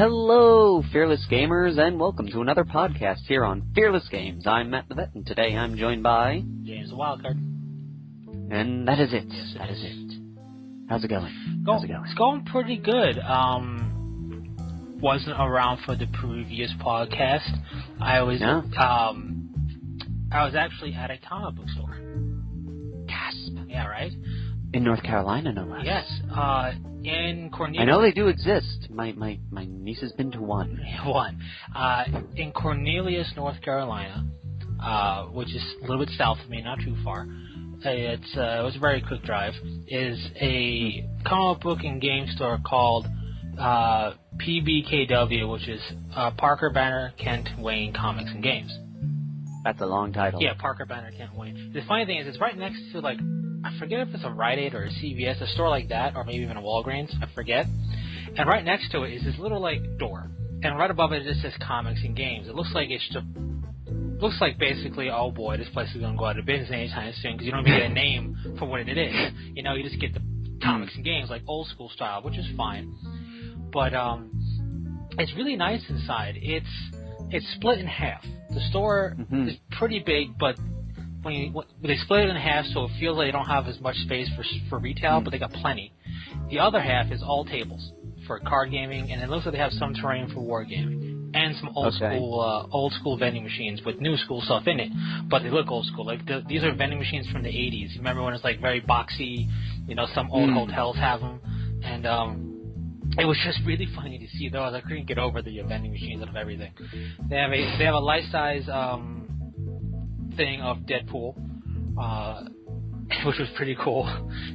Hello, Fearless Gamers, and welcome to another podcast here on Fearless Games. I'm Matt the Vet, and today I'm joined by... James the Wildcard. And that is it. Yes, that is it. How's it going? It's going pretty good. Wasn't around for the previous podcast. I was actually at a comic book store. Gasp. Yeah, right? In North Carolina, no less. Yes. In Cornelius. I know they do exist. My niece has been to one. In Cornelius, North Carolina, which is a little bit south of me, not too far. It was a very quick drive. Is a comic book and game store called PBKW, which is Parker Banner Kent Wayne Comics and Games. That's a long title. Yeah, Parker Banner Kent Wayne. The funny thing is, it's right next to, like, I forget if it's a Rite Aid or a CVS, a store like that, or maybe even a Walgreens, I forget. And right next to it is this little, like, door. And right above it just says Comics and Games. It looks like basically, oh boy, this place is going to go out of business anytime soon, because you don't even get a name for what it is. You know, you just get the Comics and Games, like old school style, which is fine. But it's really nice inside. It's split in half. The store is pretty big, but when they split it in half, so it feels like they don't have as much space for retail, but they got plenty. The other half is all tables for card gaming, and it looks like they have some terrain for wargaming and some old school vending machines with new school stuff in it, but they look old school. Like these are vending machines from the 80s. You remember when it's like very boxy? You know, some old hotels have them, and it was just really funny to see those. I couldn't get over the vending machines and everything. They have a life size thing of Deadpool, which was pretty cool,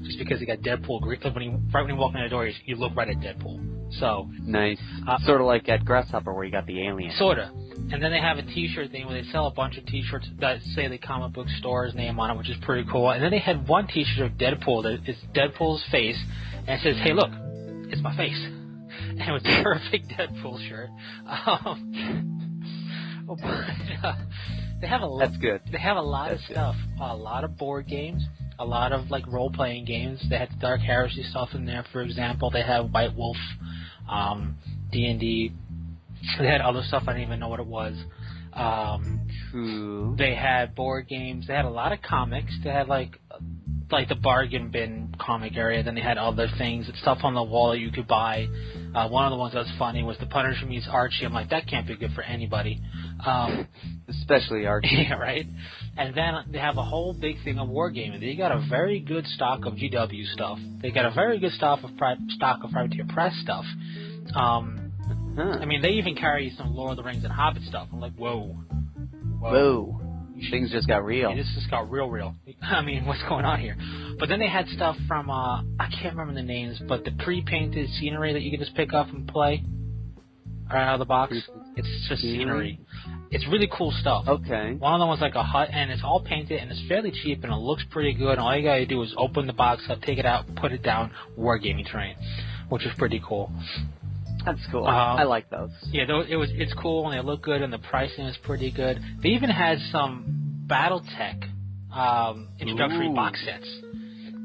just because you got Deadpool. Right when you walk in the door, you look right at Deadpool. So nice. Sort of like at Grasshopper, where you got the alien. Sorta. And then they have a T-shirt thing where they sell a bunch of T-shirts that say the comic book store's name on it, which is pretty cool. And then they had one T-shirt of Deadpool that is Deadpool's face, and it says, "Hey, look, it's my face." And it was a perfect Deadpool shirt. They have That's good. They have a lot of stuff. A lot of board games. A lot of, like, role-playing games. They had the Dark Heresy stuff in there, for example. They have White Wolf, D&D. They had other stuff. I didn't even know what it was. They had board games. They had a lot of comics. They had, like the bargain bin comic area. Then they had other things, stuff on the wall that you could buy. One of the ones that was funny was The Punisher meets Archie. I'm like, that can't be good for anybody. Especially Archie. Yeah, right? And then they have a whole big thing of wargaming. They got a very good stock of GW stuff. They got a very good stock of Privateer Press stuff. I mean, they even carry some Lord of the Rings and Hobbit stuff. I'm like, whoa. Things just got real. Yeah, this just got real. I mean, what's going on here? But then they had stuff from, I can't remember the names, but the pre-painted scenery that you can just pick up and play right out of the box. It's just scenery. It's really cool stuff. Okay. One of them was like a hut, and it's all painted, and it's fairly cheap, and it looks pretty good. And all you gotta do is open the box up, take it out, put it down, wargaming terrain, which is pretty cool. That's cool. I like those. Yeah, it's cool, and they look good, and the pricing is pretty good. They even had some BattleTech introductory box sets.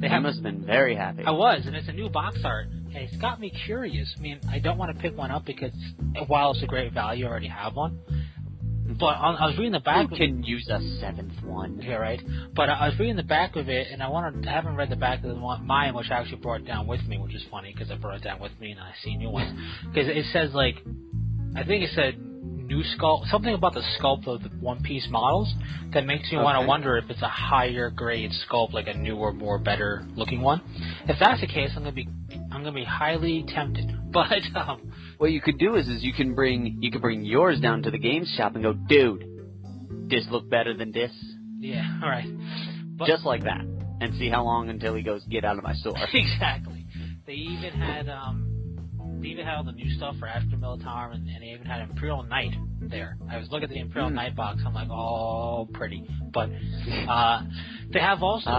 They must have been very happy. I was, and it's a new box art, and it's got me curious. I mean, I don't want to pick one up because while it's a great value, I already have one. But I was reading the back. You can use a seventh one. Yeah, right. But I was reading the back of it, and I haven't read the back of mine, which I actually brought down with me, which is funny because I brought it down with me and I see new ones. Because it says, like, I think it said new sculpt, something about the sculpt of the One Piece models that makes me want to wonder if it's a higher grade sculpt, like a newer, more better looking one. If that's the case, I'm gonna be highly tempted. But what you could do is you can bring yours down to the games shop and go, dude, this look better than this. Yeah, all right. But just like that, and see how long until he goes, get out of my store. Exactly. They even had all the new stuff for Astra Militarum, and they even had Imperial Knight there. I was looking at the Imperial Knight box. I'm like, oh, pretty. But they have also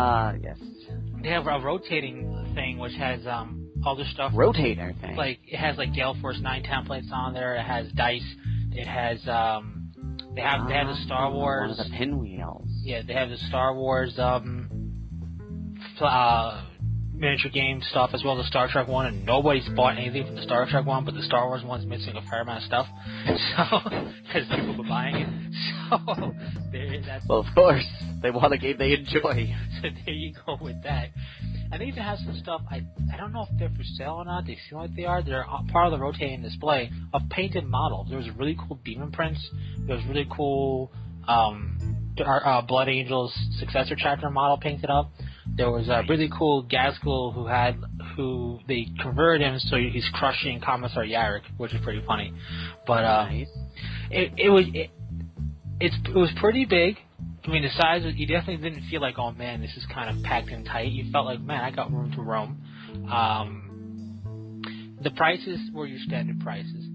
yes. They have a rotating thing which has other stuff. Rotator thing. Like it has like Gale Force 9 templates on there. It has dice. It has they have the Star Wars. One of the pinwheels. Yeah, they have the Star Wars miniature game stuff as well as the Star Trek one, and nobody's bought anything from the Star Trek one, but the Star Wars one's missing a fair amount of stuff. So, because people were buying it. So, that's... Well, of course. They want a game they enjoy. So there you go with that. And they even have some stuff, I don't know if they're for sale or not. They seem like they are. They're part of the rotating display of painted models. There was a really cool Demon Prince. There was really cool Blood Angel's successor chapter model painted up. There was a really cool Gaskell who they converted him so he's crushing Commissar Yarrick, which is pretty funny. But nice. It was pretty big. I mean, the size, you definitely didn't feel like, oh man, this is kind of packed in tight. You felt like, man, I got room to roam. The prices were your standard prices.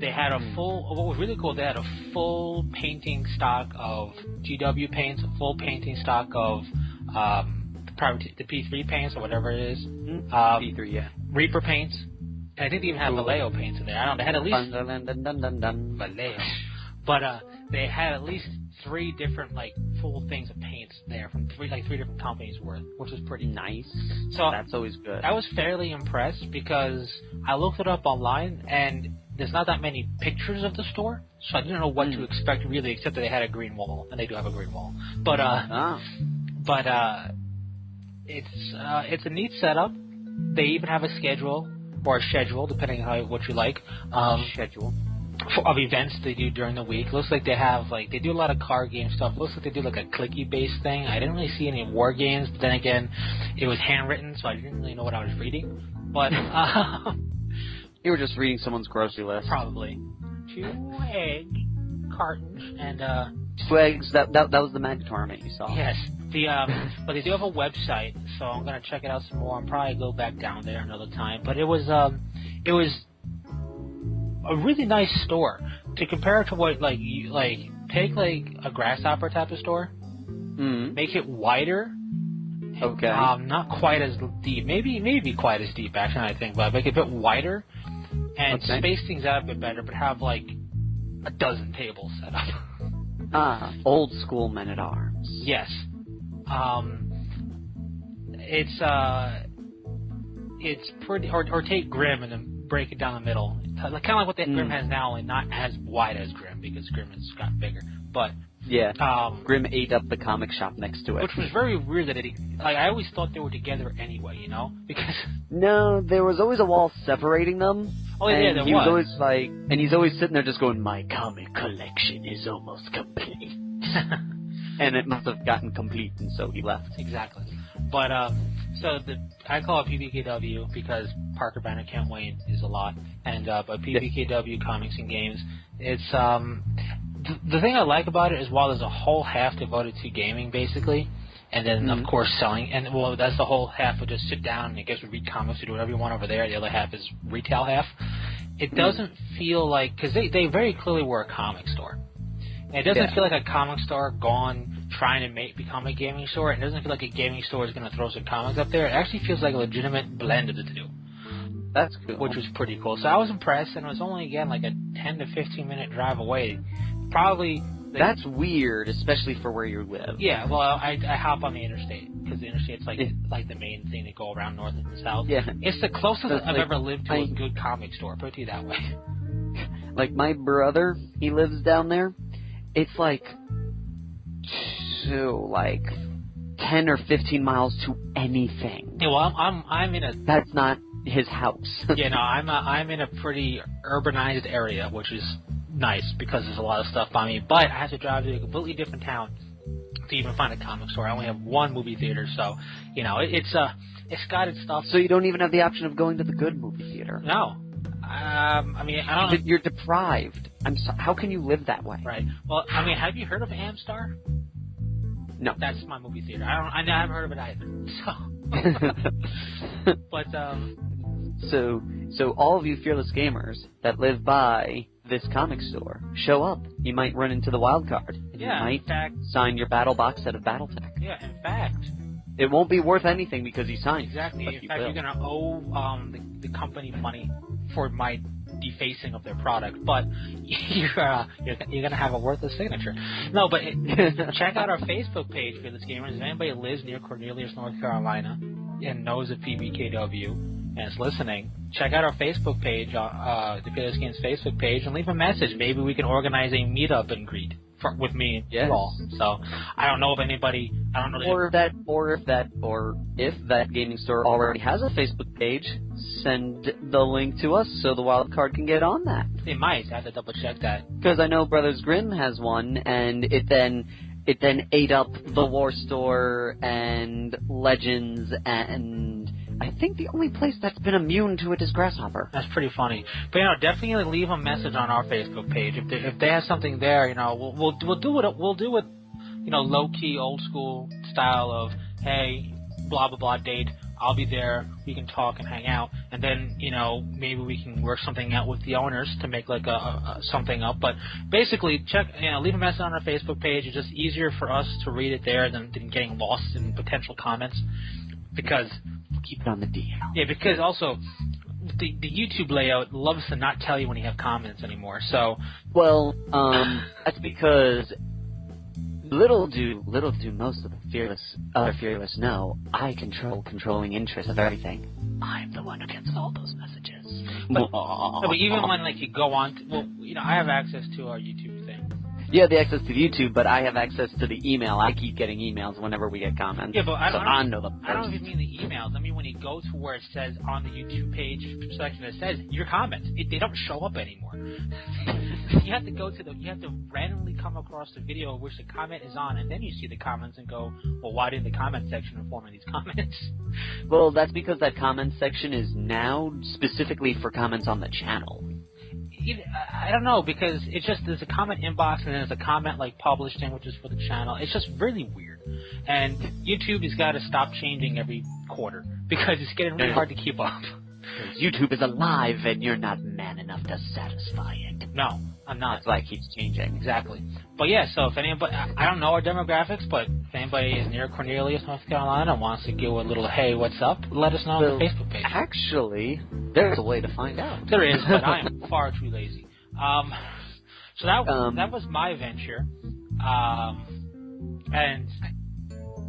They had a what was really cool, they had a full painting stock of GW paints, a full painting stock of the P3 paints or whatever it is. P3, yeah. Reaper paints. And I think they even had Vallejo paints in there. I don't know, they had at least... Vallejo. But they had at least 3 different full things of paints there from 3 different companies worth, which was pretty nice. So that's always good. I was fairly impressed because I looked it up online and there's not that many pictures of the store, so I didn't know what to expect really, except that they had a green wall, and they do have a green wall. But it's a neat setup. They even have a schedule depending on what you like. Of events they do during the week. Looks like they have they do a lot of card game stuff. Looks like they do a clicky based thing. I didn't really see any war games, but then again, it was handwritten, so I didn't really know what I was reading. But you were just reading someone's grocery list. Probably 2 egg cartons and 2 eggs. That was the Mag tournament you saw. Yes. But they do have a website, so I'm gonna check it out some more. I'll probably go back down there another time. But it was a really nice store to compare it to what take a Grasshopper type of store, make it wider. Okay. Not quite as deep. Maybe quite as deep actually. I think, but make it a bit wider and space things out a bit better. But have a dozen tables set up. Old school Men at Arms. Yes. It's pretty. Or take Grimm and then break it down the middle. Kind of like what that Grimm has now, only not as wide as Grimm because Grimm has gotten bigger. But yeah, Grimm ate up the comic shop next to it, which was very weird. That I always thought they were together anyway, because no, there was always a wall separating them. Oh yeah, there was. He was always and he's always sitting there just going, "My comic collection is almost complete," and it must have gotten complete, and so he left. Exactly, but I call it PBKW because Parker Banner Can't Wait is a lot, and but PBKW Comics and Games, it's the thing I like about it is while there's a whole half devoted to gaming basically, and then of course selling, and that's the whole half of just sit down and I guess read comics or do whatever you want over there. The other half is retail half. It doesn't feel like, because they very clearly were a comic store. And it doesn't feel like a comic store gone trying to become a gaming store. It doesn't feel like a gaming store is going to throw some comics up there. It actually feels like a legitimate blend of the two. That's cool. Which was pretty cool. So I was impressed, and it was only, again, a 10 to 15 minute drive away. Probably... That's weird, especially for where you live. Yeah, well, I hop on the interstate, because the interstate's like the main thing to go around north and south. Yeah. It's the closest I've ever lived to a good comic store, put it that way. My brother, he lives down there. It's 10 or 15 miles to anything. Yeah, well, I'm in a... That's not his house. Yeah, no, I'm in a pretty urbanized area, which is nice because there's a lot of stuff by me. But I have to drive to a completely different town to even find a comic store. I only have one movie theater, so it's got its stuff. So you don't even have the option of going to the good movie theater. No. I don't know. You're deprived. I'm sorry. How can you live that way? Right. Well, have you heard of Amstar? No. That's my movie theater. I haven't heard of it either. So. But So all of you fearless gamers that live by this comic store, show up. You might run into the wild card. And yeah. You might in fact, sign your battle box set of BattleTech. Yeah. In fact. It won't be worth anything because he signed. Exactly. In fact, you're gonna owe the company money for my defacing of their product, but you're gonna have a worthless signature. No, but check out our Facebook page for this gamers. If anybody lives near Cornelius, North Carolina, and knows of PBKW and is listening, check out our Facebook page, the Fearless Games Facebook page, and leave a message. Maybe we can organize a meetup and greet with me and you all. So I don't know if anybody, I don't know. If that gaming store already has a Facebook page, send the link to us so the wild card can get on that. They might. I have to double check that. Because I know Brothers Grimm has one, and it then ate up the War Store and Legends, and I think the only place that's been immune to it is Grasshopper. That's pretty funny. But definitely leave a message on our Facebook page if they have something there. We'll do it. Low key, old school style of, hey, blah blah blah date. I'll be there. We can talk and hang out, and then maybe we can work something out with the owners to make like a something up. But basically, leave a message on our Facebook page. It's just easier for us to read it there than getting lost in potential comments, because keep it on the DL. Yeah, because also the YouTube layout loves to not tell you when you have comments anymore. So that's because. Little do most of the other Fearless know, I control controlling interest of everything. I'm the one who gets all those messages. But even when you go on, I have access to our YouTube thing. You have the access to YouTube, but I have access to the email. I keep getting emails whenever we get comments. Yeah, but I don't even mean the emails. I mean when you go to where it says on the YouTube page section, it says your comments. They don't show up anymore. You have to you have to randomly come across the video of which the comment is on, and then you see the comments and go, well, why didn't the comment section inform me these comments? Well, that's because that comment section is now specifically for comments on the channel. I don't know, because it's just there's a comment inbox and then there's a comment published in, which is for the channel. It's just really weird. And YouTube has got to stop changing every quarter because it's getting really hard to keep up. YouTube is alive and you're not man enough to satisfy it. No, I'm not. That's why it keeps changing. Exactly. But yeah, so if anybody, I don't know our demographics, but if anybody is near Cornelius, North Carolina, and wants to give a little, hey, what's up, let us know on the Facebook page. Actually, there's a way to find out. There is, but I am far too lazy. So that was my venture. And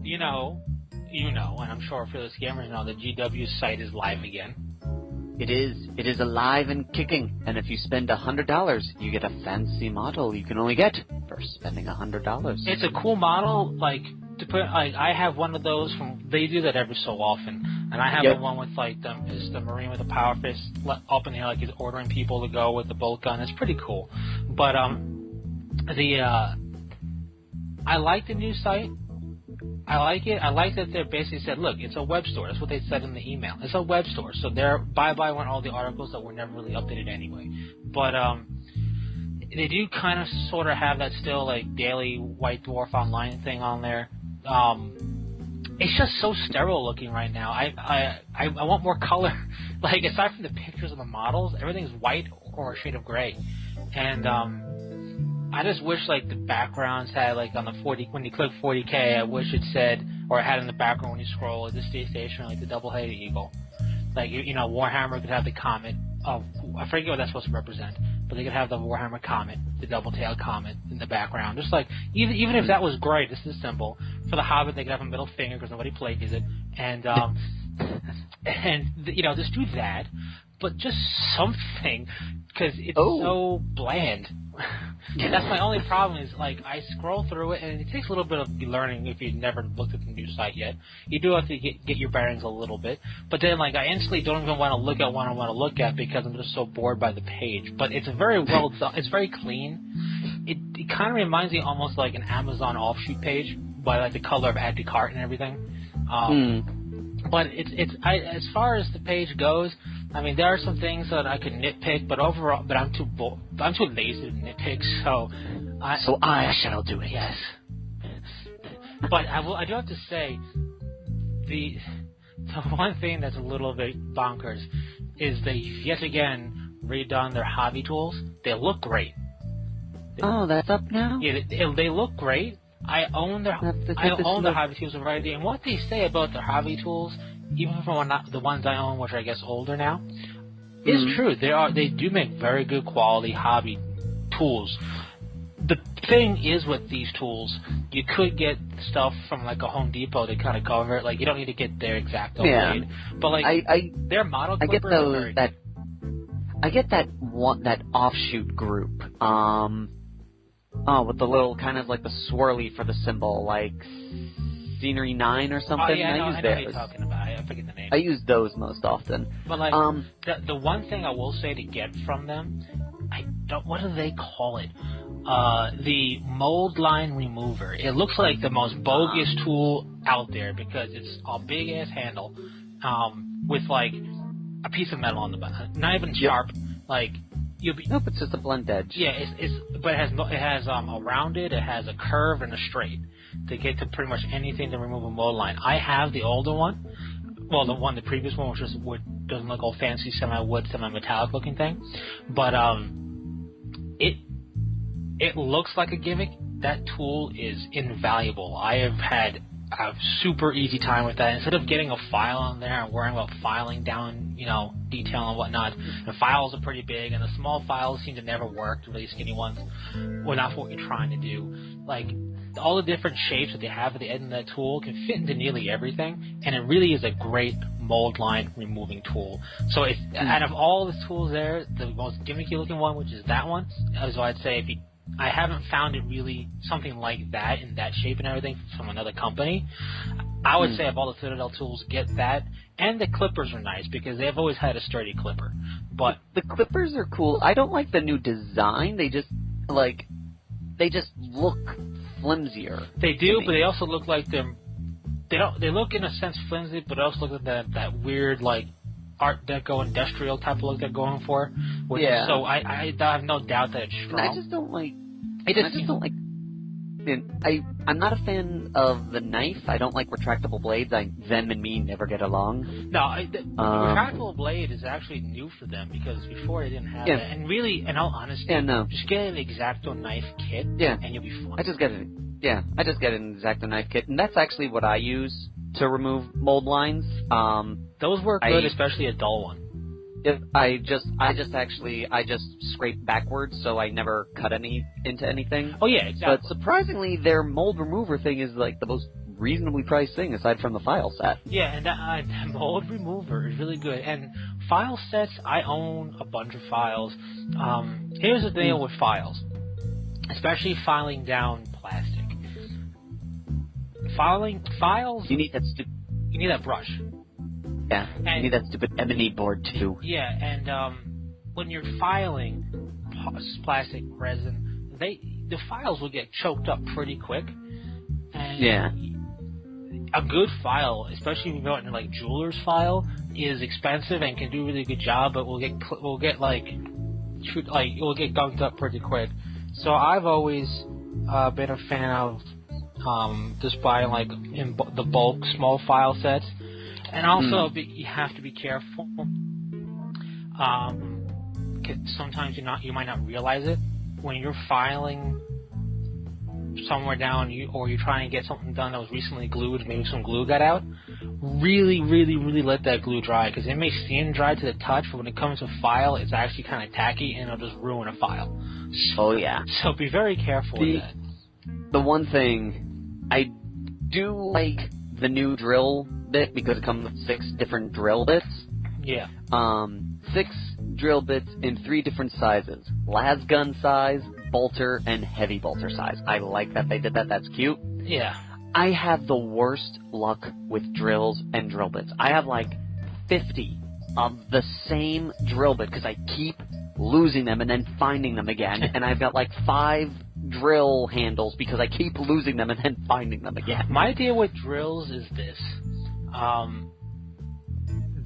and I'm sure Fearless Gamers know, the GW site is live again. It is alive and kicking, and if you spend $100, you get a fancy model you can only get for spending $100. It's a cool model, I have one of those they do that every so often, and I have the one with the Marine with the power fist up in the air, he's ordering people to go with the bolt gun. It's pretty cool, but I like the new site. I like it. I like that they basically said, look, it's a web store. That's what they said in the email. It's a web store. So bye-bye went all the articles that were never really updated anyway. But they do kind of sort of have that still, daily White Dwarf Online thing on there. It's just so sterile looking right now. I want more color. Aside from the pictures of the models, everything's white or a shade of gray. And I just wish the backgrounds had on the 40 when you click 40K. I wish it said, or it had in the background when you scroll, this space station, the double-headed eagle. Warhammer could have the comet. Oh, I forget what that's supposed to represent, but they could have the Warhammer comet, the double-tailed comet in the background. Just even if that was great, this is simple. For the Hobbit, they could have a middle finger because nobody plays it, and just do that. But just something, because it's so bland. That's my only problem is, I scroll through it, and it takes a little bit of learning if you've never looked at the new site yet. You do have to get your bearings a little bit. But then, I instantly don't even want to look at what I want to look at because I'm just so bored by the page. But it's very well done. It's very clean. It kind of reminds me almost like an Amazon offshoot page, by, the color of add to cart and everything. But as far as the page goes, I mean, there are some things that I could nitpick, but overall, I'm too lazy to nitpick, so I shall do it. Yes. But I do have to say, the one thing that's a little bit bonkers is they yet again redone their hobby tools. They look great. Oh, that's up now? Yeah, they look great. I own the hobby tools already, and what they say about their hobby tools, even from the ones I own, which are, I guess, older now, is true. They do make very good quality hobby tools. the thing is with these tools, you could get stuff from like a Home Depot to kind of cover it. Like you don't need to get their X-Acto blade, but like their model clippers are very good. I get that offshoot group. With the little kind of like the swirly for the symbol, like Scenery 9 or something. Oh yeah, I know those. what you're talking about. I forget the name. I use those most often. But like the one thing I will say to get from them, what do they call it? The mold line remover. It looks like the most bogus tool out there because it's a big ass handle, with like a piece of metal on the back, not even sharp. Like nope, it's just a blunt edge. Yeah, but it has a rounded, it has a curve and a straight to get to pretty much anything to remove a mold line. I have the older one, well, the previous one, which is wood, doesn't look all fancy, semi-wood, semi-metallic looking thing, but it looks like a gimmick. That tool is invaluable. I have had a super easy time with that. Instead of getting a file on there and worrying about filing down, detail and whatnot, the files are pretty big, and the small files seem to never work, the really skinny ones, well, not for what you're trying to do. Like, all the different shapes that they have at the end of that tool can fit into nearly everything, and it really is a great mold line removing tool. So out of all the tools there, the most gimmicky looking one, which is that one, is what I'd say I haven't found it really something like that in that shape and everything from another company. I would say of all the Citadel tools, get that. And the clippers are nice because they've always had a sturdy clipper. But the clippers are cool. I don't like the new design. They just look flimsier. They do, but they also look like they look in a sense flimsy, but also look like that weird like Art Deco industrial type of look they're going for. So I have no doubt that it's strong. And I just don't like. I'm not a fan of the knife. I don't like retractable blades. Them and me never get along. No, the retractable blade is actually new for them because before they didn't have that. And really, in all honesty, just get an X-Acto knife kit, and you'll be fine. I just get an X-Acto knife kit, and that's actually what I use to remove mold lines. Those work good, especially a dull one. I just scrape backwards, so I never cut into anything. Oh yeah, exactly. But surprisingly, their mold remover thing is like the most reasonably priced thing aside from the file set. Yeah, and that mold remover is really good. And file sets, I own a bunch of files. Here's the deal with files, especially filing down plastic. Files. You need that brush. Yeah, you need that stupid ebony board too. Yeah, and when you're filing plastic resin, the files will get choked up pretty quick. And a good file, especially if you go into like jeweler's file, is expensive and can do a really good job, but will get gunked up pretty quick. So I've always been a fan of just buying like in the bulk small file sets. And also, you have to be careful. Sometimes you might not realize it when you're filing somewhere down, or you're trying to get something done that was recently glued. Maybe some glue got out. Really, really, really let that glue dry because it may seem dry to the touch, but when it comes to file, it's actually kind of tacky and it'll just ruin a file. So be very careful with that. The one thing I do like the new drill bit because it comes with 6 different drill bits. Yeah. 6 drill bits in 3 different sizes: las gun size, bolter, and heavy bolter size. I like that they did that. That's cute. Yeah. I have the worst luck with drills and drill bits. I have like 50 of the same drill bit because I keep losing them and then finding them again. And I've got like 5 drill handles because I keep losing them and then finding them again. My deal with drills is this.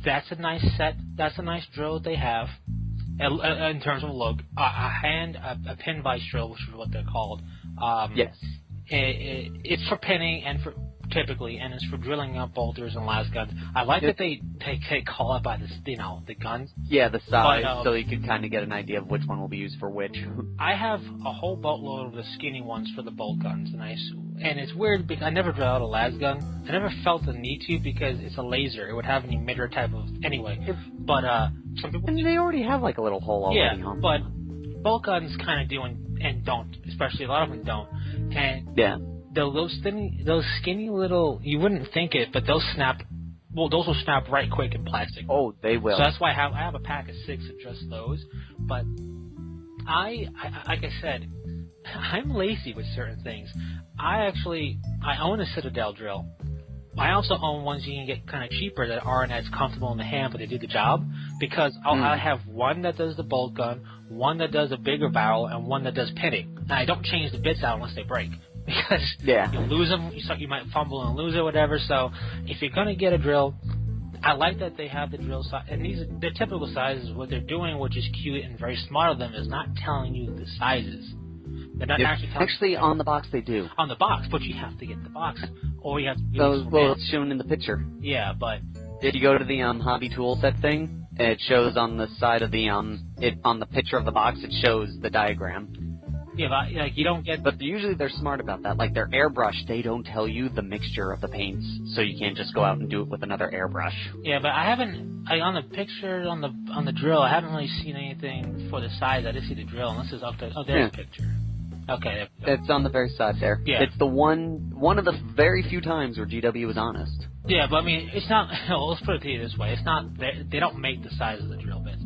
That's a nice set. That's a nice drill that they have. In terms of look, a pin vice drill, which is what they're called. Yes. It's for pinning and for typically, and it's for drilling up bolters and las guns. I like that they call it by the guns. Yeah, the size, so you can kind of get an idea of which one will be used for which. I have a whole boatload of the skinny ones for the bolt guns, and it's weird because I never drill out a las gun. I never felt the need to because it's a laser. It would have an emitter type of anyway. But some people and they already have like a little hole already. Yeah, but bolt guns kind of do and don't. Especially a lot of them don't. And Yeah. those skinny little, you wouldn't think it, but those snap. Well, those will snap right quick in plastic. Oh, they will. So that's why I have a pack of 6 of just those. But I like I said, I'm lazy with certain things. I own a Citadel drill. I also own ones you can get kind of cheaper that aren't as comfortable in the hand, but they do the job. Because I have one that does the bolt gun, one that does a bigger barrel, and one that does pinning. And I don't change the bits out unless they break. Because you lose them, you might fumble and lose it, whatever. So if you're going to get a drill, I like that they have the drill size. And they're typical sizes. What they're doing, which is cute and very smart of them, is not telling you the sizes. They're not actually telling you. On the box they do. On the box, but you have to get the box. Or you have to it's shown in the picture. Yeah, but... If you go to the hobby tool set thing, it shows on the side of the, on the picture of the box, it shows the diagram. Yeah, but like you don't get... But usually they're smart about that. Like their airbrush, they don't tell you the mixture of the paints, so you can't just go out and do it with another airbrush. Yeah, but I haven't... on the picture, on the drill, I haven't really seen anything for the size. I just see the drill, unless it's up there. Oh, there's a picture. Okay. It's on the very side there. Yeah. It's the one of the very few times where GW is honest. Yeah, but I mean, it's not... Well, let's put it to you this way. It's not... They don't make the size of the drill bits.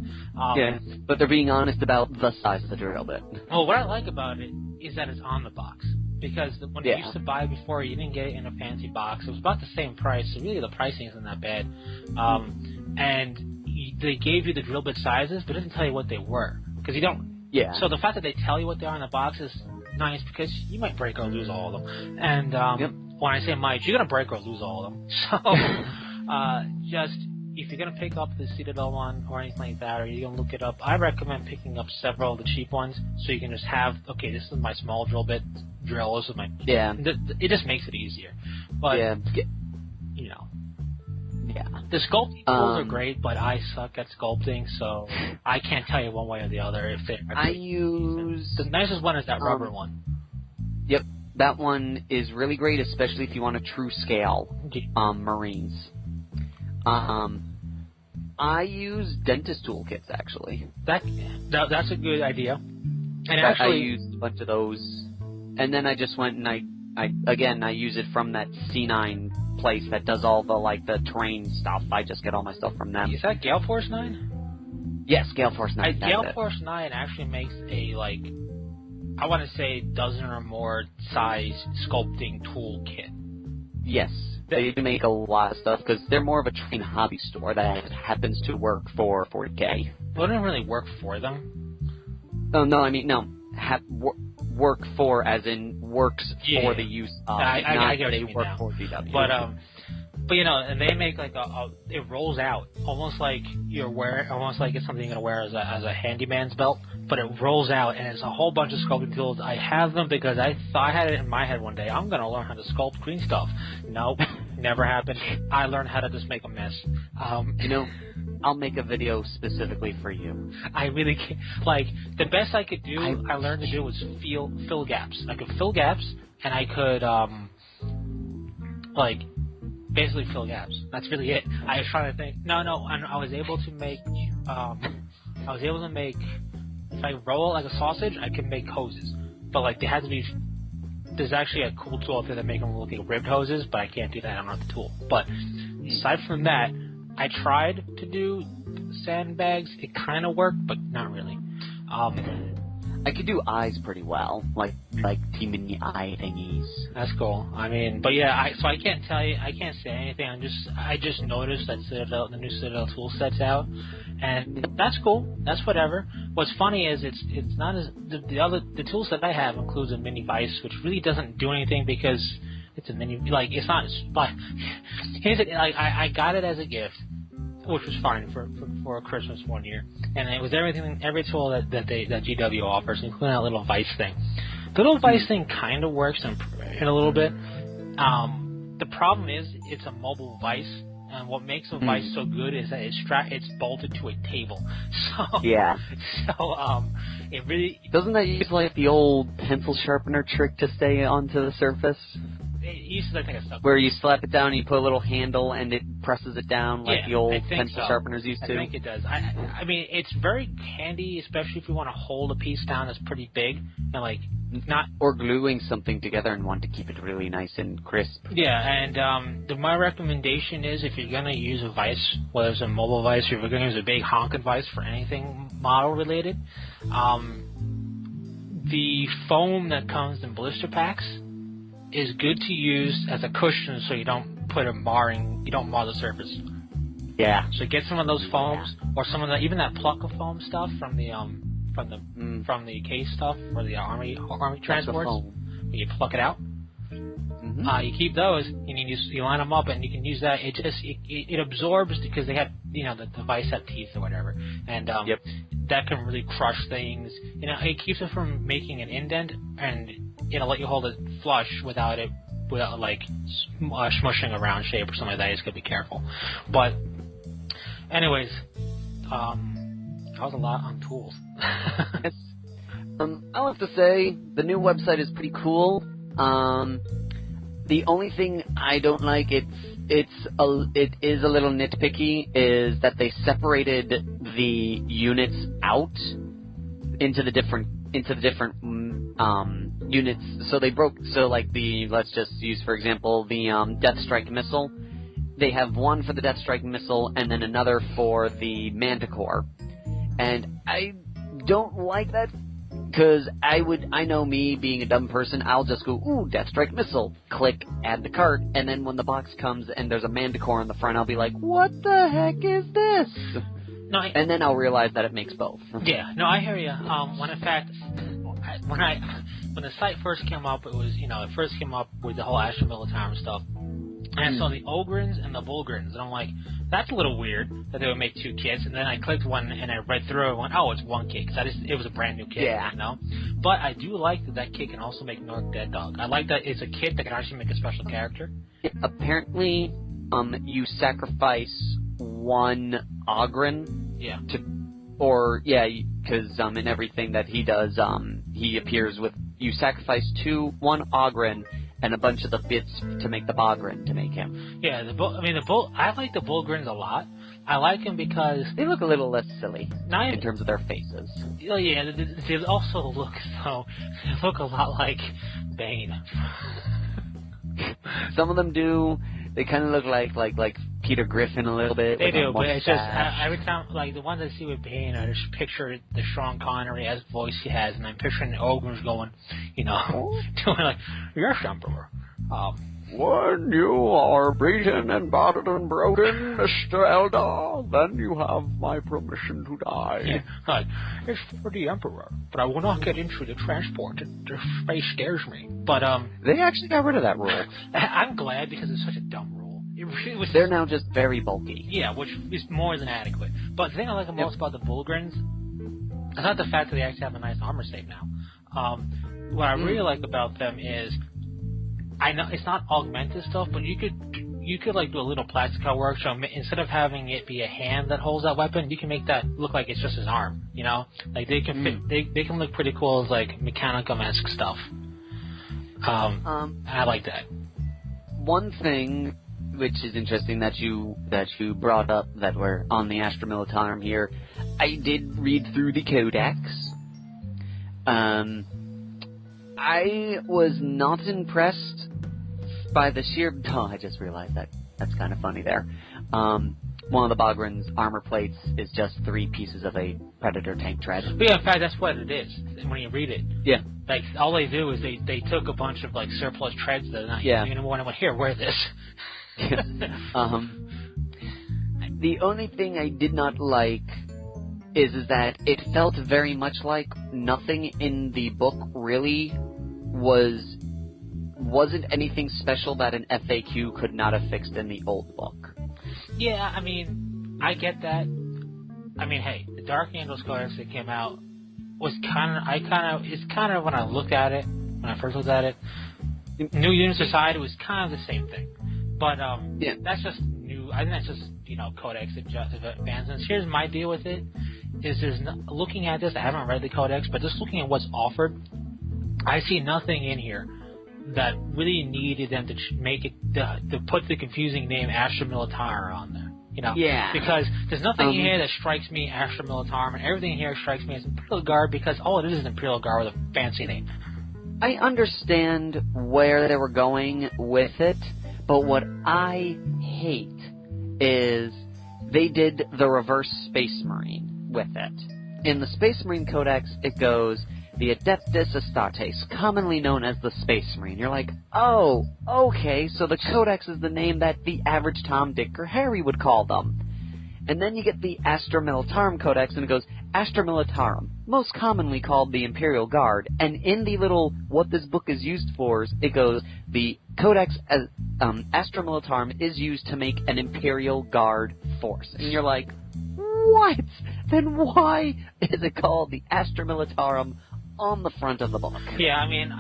But they're being honest about the size of the drill bit. Well, what I like about it is that it's on the box. Because when you used to buy it before, you didn't get it in a fancy box. It was about the same price, so really the pricing isn't that bad. And they gave you the drill bit sizes, but it didn't tell you what they were. Because you don't... Yeah. So the fact that they tell you what they are in the box is nice, because you might break or lose all of them. And when I say might, you're going to break or lose all of them. So just... If you're going to pick up the Citadel one or anything like that, or you're going to look it up, I recommend picking up several of the cheap ones, so you can just have, okay, this is my small drill bit drill, this is my... Yeah. It just makes it easier. But, you know. Yeah. The sculpting tools are great, but I suck at sculpting, so I can't tell you one way or the other if they're... The nicest one is that rubber one. Yep. That one is really great, especially if you want a true scale Marines. I use dentist toolkits, actually. That's a good idea. And I used a bunch of those, and then I just went and I use it from that C9 place that does all the terrain stuff. I just get all my stuff from them. Is that Gale Force 9? Yes, Gale Force 9. Gale Force 9 actually makes a, I want to say, dozen or more size sculpting toolkit. Yes. They make a lot of stuff because they're more of a train hobby store that happens to work for 40K. Well, it doesn't really work for them. Oh, no, I mean, no. Work for, as in works for the use of. I get what they you mean work now. for VW. But you know, and they make it rolls out almost like almost like it's something you're gonna wear as a handyman's belt, but it rolls out and it's a whole bunch of sculpting tools. I have them because I had it in my head one day. I'm gonna learn how to sculpt green stuff. Nope, never happened. I learned how to just make a mess. I'll make a video specifically for you. I really can't. The best I could do, I learned to do was fill gaps. I could fill gaps, and I could basically fill gaps. That's really it. I was trying to think. No, I was able to make. If I roll like a sausage, I can make hoses. But they had to be. There's actually a cool tool out there that make them look like ribbed hoses, but I can't do that. I don't have the tool. But aside from that, I tried to do sandbags. It kind of worked, but not really. I could do eyes pretty well, like team in the eye thingies. That's cool. I mean, but yeah, so I can't tell you, I can't say anything. I just noticed that the new Citadel tool set's out, and that's cool. That's whatever. What's funny is it's not as the tool set I have includes a mini vise, which really doesn't do anything because it's a mini. It's not. I got it as a gift, which was fine for Christmas one year, and it was every tool that GW offers, including that little vice thing. The little vice thing kind of works in a little bit. The problem is it's a mobile vice, and what makes a vice so good is that it's bolted to a table. So it really doesn't that use the old pencil sharpener trick to stay onto the surface? it used to, I think, stuff. Where you slap it down, and you put a little handle, and it presses it down like the old pencil sharpeners used to. I think it does. I mean, it's very handy, especially if you want to hold a piece down that's pretty big and like not. Or gluing something together and want to keep it really nice and crisp. Yeah, and my recommendation is if you're gonna use a vise, whether it's a mobile vise or if you're gonna use a big honking vise for anything model related, the foam that comes in blister packs is good to use as a cushion, so you don't put you don't mar the surface. Yeah. So get some of those foams, or some of even that pluck of foam stuff from the case stuff for the army transports. When you pluck it out, you keep those and you line them up, and you can use that. It absorbs because they have the vice have teeth or whatever, and that can really crush things. It keeps it from making an indent, and let you hold it flush without like smushing around shape or something like that. You just gotta be careful. But anyways, that was a lot on tools. Yes. I'll have to say the new website is pretty cool. The only thing I don't like, it is a little nitpicky, is that they separated the units out into the different units. So they let's just use for example the Death Strike missile. They have one for the Death Strike missile and then another for the Manticore, and I don't like that. Because I know me being a dumb person, I'll just go, ooh, Death Strike missile, click, add to cart, and then when the box comes and there's a Manticore on the front, I'll be like, what the heck is this? No, and then I'll realize that it makes both. Yeah, no, I hear you. When the site first came up, it was, it first came up with the whole Astra Militarum stuff. And I saw the Ogrins and the Vulgrins, and I'm like, that's a little weird that they would make two kits. And then I clicked one and I read through it and went, oh, it's one kit, because it was a brand new kit, But I do like that kit can also make North Dead Dog. I like that it's a kit that can actually make a special character. Apparently, you sacrifice one Ogrin. Yeah. Because in everything that he does, he appears with, you sacrifice one Ogrin and a bunch of the bits to make the Bogrin to make him. Yeah, I like the Bullgrins a lot. I like them because they look a little less silly in terms of their faces. Oh yeah, they also look a lot like Bane. Some of them do. They kind of look like Peter Griffin a little bit. They do, but it's just every time, like the ones I see with Bane, I just picture the Sean Connery as voice he has, and I'm picturing the Ogrins going, doing like, yes, Emperor. When you are beaten and battered and broken, Mr. Eldar, then you have my permission to die. Yeah, like, it's for the Emperor, but I will not get into the transport. The space scares me. But they actually got rid of that rule. I'm glad, because it's such a dumb rule. It really was. They're now just very bulky. Yeah, which is more than adequate. But the thing I like most about the Bullgrins is not the fact that they actually have a nice armor save now. What I really like about them is, I know it's not augmented stuff, but you could like do a little plastical work. So instead of having it be a hand that holds that weapon, you can make that look like it's just his arm. Like they can fit. They can look pretty cool as like Mechanicum-esque stuff. I like that. One thing which is interesting that you brought up, that we're on the Astra Militarum here, I did read through the Codex. I was not impressed by the sheer... Oh, I just realized that's kind of funny there. One of the Bogrin's armor plates is just 3 pieces of a Predator tank tread. But yeah, in fact, that's what it is when you read it. Yeah. Like, all they do is they took a bunch of, like, surplus treads that are not using anymore, and I went, here, wear this. The only thing I did not like is that it felt very much like nothing in the book really wasn't anything special that an FAQ could not have fixed in the old book. Yeah, I mean, I get that. I mean, hey, the Dark Angels Codex that came out was it's kind of when I looked at it, when I first looked at it, New Unit Society was kind of the same thing. But, that's just new. I think that's just, Codex advancements. Here's my deal with it, is looking at this, I haven't read the Codex, but just looking at what's offered, I see nothing in here that really needed them to make it to put the confusing name Astra Militarum on there. You know, because there's nothing in here that strikes me Astra Militarum, and everything here strikes me as Imperial Guard because all it is Imperial Guard with a fancy name. I understand where they were going with it, but what I hate is they did the reverse Space Marine with it. In the Space Marine Codex, it goes, the Adeptus Astartes, commonly known as the Space Marine. You're like, oh, okay, so the Codex is the name that the average Tom, Dick, or Harry would call them. And then you get the Astra Militarum Codex, and it goes, Astra Militarum, most commonly called the Imperial Guard. And in the little, what this book is used for, it goes, the Codex Astra Militarum is used to make an Imperial Guard force. And you're like, what? Then why is it called the Astra Militarum on the front of the book? Yeah, I mean,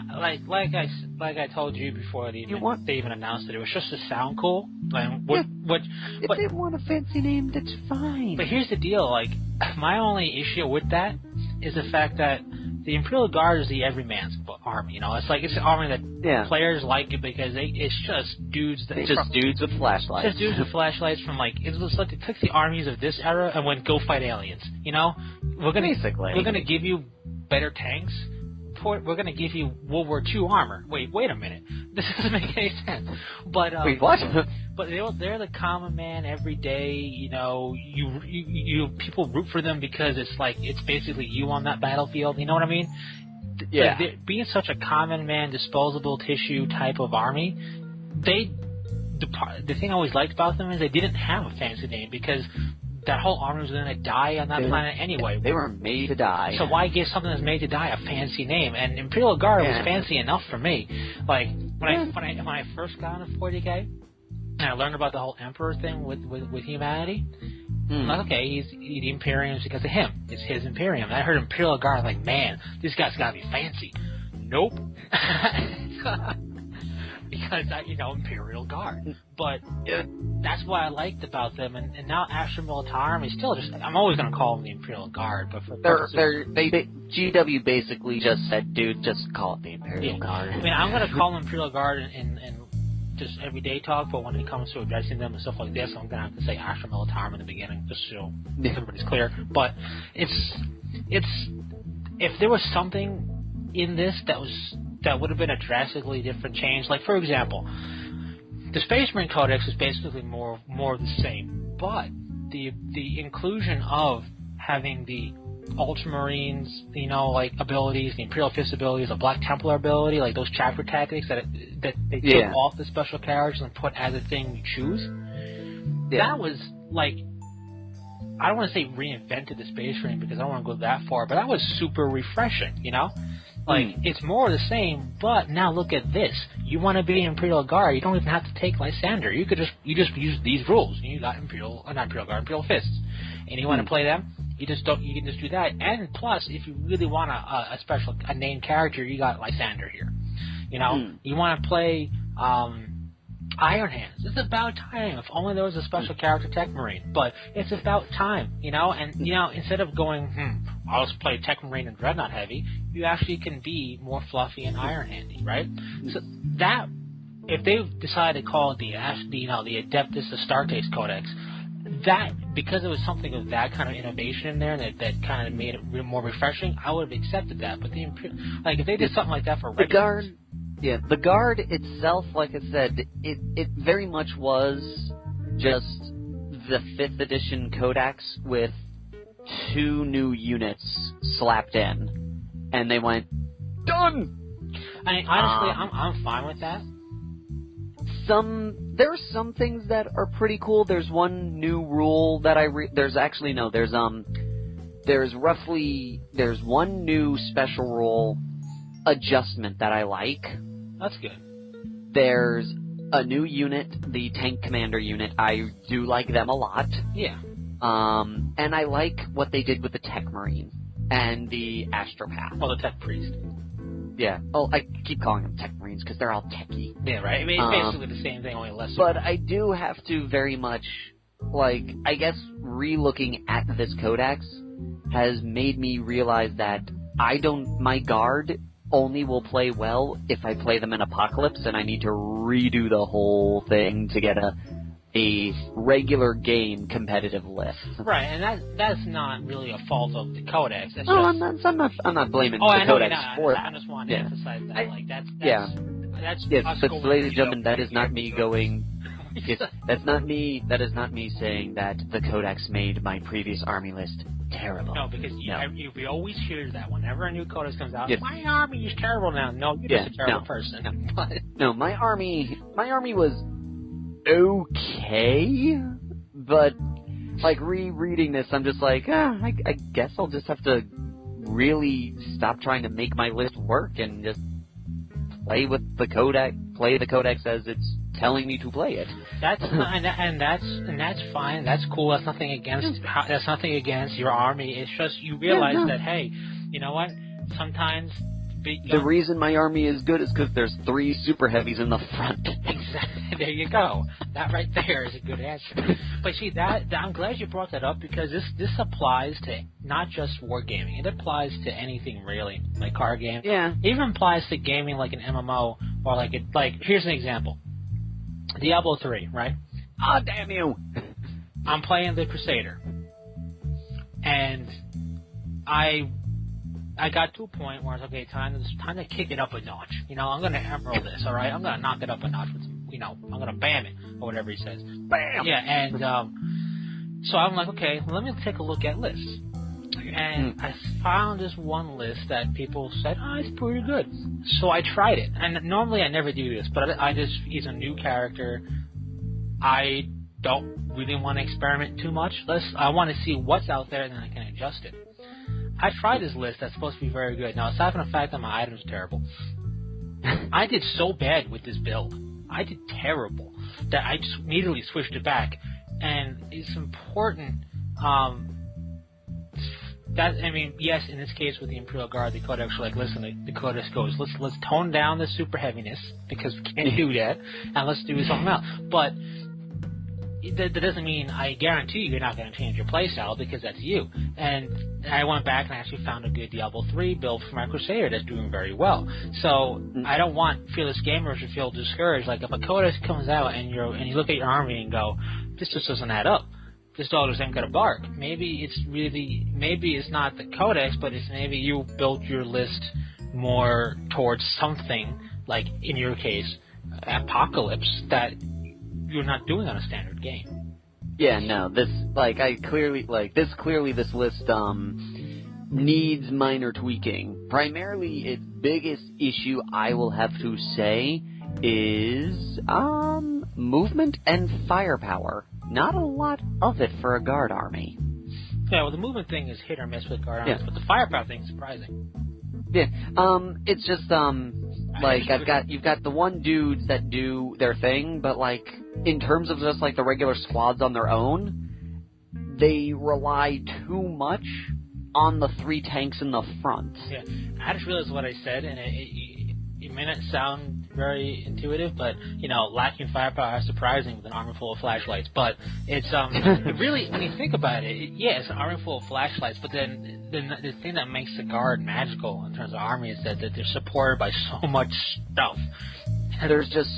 like I told you before they even announced it. It was just to sound cool. Like, if they want a fancy name, that's fine. But here's the deal. Like, my only issue with that is the fact that the Imperial Guard is the everyman's army. You know, it's like it's an army that players like it because it's just dudes that dudes with flashlights. Just dudes with flashlights from like it was like they took the armies of this era and went go fight aliens. You know, we're gonna give you better tanks. We're going to give you World War II armor. Wait a minute. This doesn't make any sense. But wait, what? But they're the common man every day. You know, you people root for them because it's like it's basically you on that battlefield. You know what I mean? Yeah. Like, being such a common man, disposable tissue type of army, the thing I always liked about them is they didn't have a fancy name because that whole army was going to die on that planet anyway. They were made to die. So why give something that's made to die a fancy name? And Imperial Guard was fancy enough for me. Like when I first got into 40K and I learned about the whole Emperor thing with humanity, I'm like, okay, he's the Imperium because of him. It's his Imperium. And I heard Imperial Guard, like, man, this guy's got to be fancy. Nope. Because, Imperial Guard. But that's what I liked about them. And now Astra Militarum is still just... I'm always going to call them the Imperial Guard, but for... GW basically just said, dude, just call it the Imperial Guard. I mean, I'm going to call them Imperial Guard in just everyday talk, but when it comes to addressing them and stuff like this, I'm going to have to say Astra Militarum in the beginning, just so everybody's clear. But it's... If there was something in this that would have been a drastically different change. Like, for example, the Space Marine Codex is basically more of the same, but the inclusion of having the Ultramarines, like abilities, the Imperial Fist abilities, the Black Templar ability, like those chapter tactics that they took off the special characters and put as a thing you choose. Yeah. That was like, I don't want to say reinvented the Space Marine because I don't want to go that far, but that was super refreshing, Like, it's more of the same, but now look at this. You want to be Imperial Guard, you don't even have to take Lysander. You just use these rules, and you got Imperial Fists. And you want to play them, you can just do that. And plus, if you really want a named character, you got Lysander here. You want to play Iron Hands. It's about time. If only there was a special character Tech Marine. But it's about time, And, instead of going, I'll just play Tech Marine and Dreadnought heavy, you actually can be more fluffy and Iron Handy, right? So that, if they decide to call it the Adeptus Astartes Codex, that, because it was something of that kind of innovation in there that kind of made it more refreshing, I would have accepted that. But if they did something like that for regular... the Guard itself, like I said, it very much was just the 5th edition Codex with 2 new units slapped in, and they went, done! I mean, honestly, I'm fine with that. There are some things that are pretty cool. There's one new rule that there's one new special rule adjustment that I like. That's good. There's a new unit, the Tank Commander unit. I do like them a lot. Yeah. And I like what they did with the Tech Marine and the Astropath. Oh, the Tech Priest. Yeah. Oh, I keep calling them Tech Marines because they're all techie. Yeah, right. I mean, it's basically the same thing, only less. But I do have to very much, I guess, re-looking at this codex has made me realize that my Guard only will play well if I play them in Apocalypse, and I need to redo the whole thing to get a regular game competitive list. Right, and that's not really a fault of the Codex. That's I'm not blaming the Codex for it. I just want to emphasize that. That's yes, but ladies and gentlemen, that is not me going. Yes, that's not me. That is not me saying that the Codex made my previous army list terrible. No, because we always hear that whenever a new Codex comes out. Yes. My army is terrible now. No, you're just a terrible person. No, my army was okay, but like rereading this, I'm just like, I guess I'll just have to really stop trying to make my list work and just play the Codex as it's telling me to play it. That's and that's fine. That's cool. That's nothing against your army. It's just you realize that, hey, you know what? Sometimes the reason my army is good is because there's 3 super heavies in the front. Exactly. There you go. That right there is a good answer. But see, I'm glad you brought that up, because this applies to not just wargaming. It applies to anything really, like card games. Yeah. It even applies to gaming like an MMO, or like here's an example. Diablo 3, right? Oh, damn you! I'm playing the Crusader, and I got to a point where it's okay, time to kick it up a notch. You know, I'm gonna emerald this, all right? I'm gonna knock it up a notch with some, I'm gonna bam it, or whatever he says. Bam. Yeah, and so I'm like, okay, let me take a look at lists. And I found this one list that people said, it's pretty good. So I tried it. And normally I never do this, but he's a new character. I don't really want to experiment too much. I want to see what's out there, and then I can adjust it. I tried this list that's supposed to be very good. Now, aside from the fact that my items are terrible, I did so bad with this build. I did terrible that I just immediately switched it back. And it's important... yes, in this case with the Imperial Guard, the Codex were like, listen, the Codex goes, let's tone down the super heaviness, because we can't do that, and let's do something else. But that doesn't mean I guarantee you're not going to change your playstyle, because that's you. And I went back and I actually found a good Diablo 3 build for my Crusader that's doing very well. So I don't want fearless gamers to feel discouraged. Like, if a Codex comes out and you look at your army and go, this just doesn't add up. This dog isn't gonna bark. Maybe it's not the Codex, but it's maybe you built your list more towards something, like in your case, Apocalypse, that you're not doing on a standard game. Yeah, no, this list needs minor tweaking. Primarily, its biggest issue, I will have to say, is movement and firepower. Not a lot of it for a guard army. Yeah, well, the movement thing is hit or miss with guard armies, but the firepower thing is surprising. Yeah, it's just you've got the one dudes that do their thing, but like in terms of just like the regular squads on their own, they rely too much on the 3 tanks in the front. Yeah, I just realized what I said, and it may not sound very intuitive, but, lacking firepower is surprising with an army full of flashlights. But it's, it really, when you think about it, it's an army full of flashlights, but then the thing that makes the Guard magical in terms of army is that they're supported by so much stuff. And there's just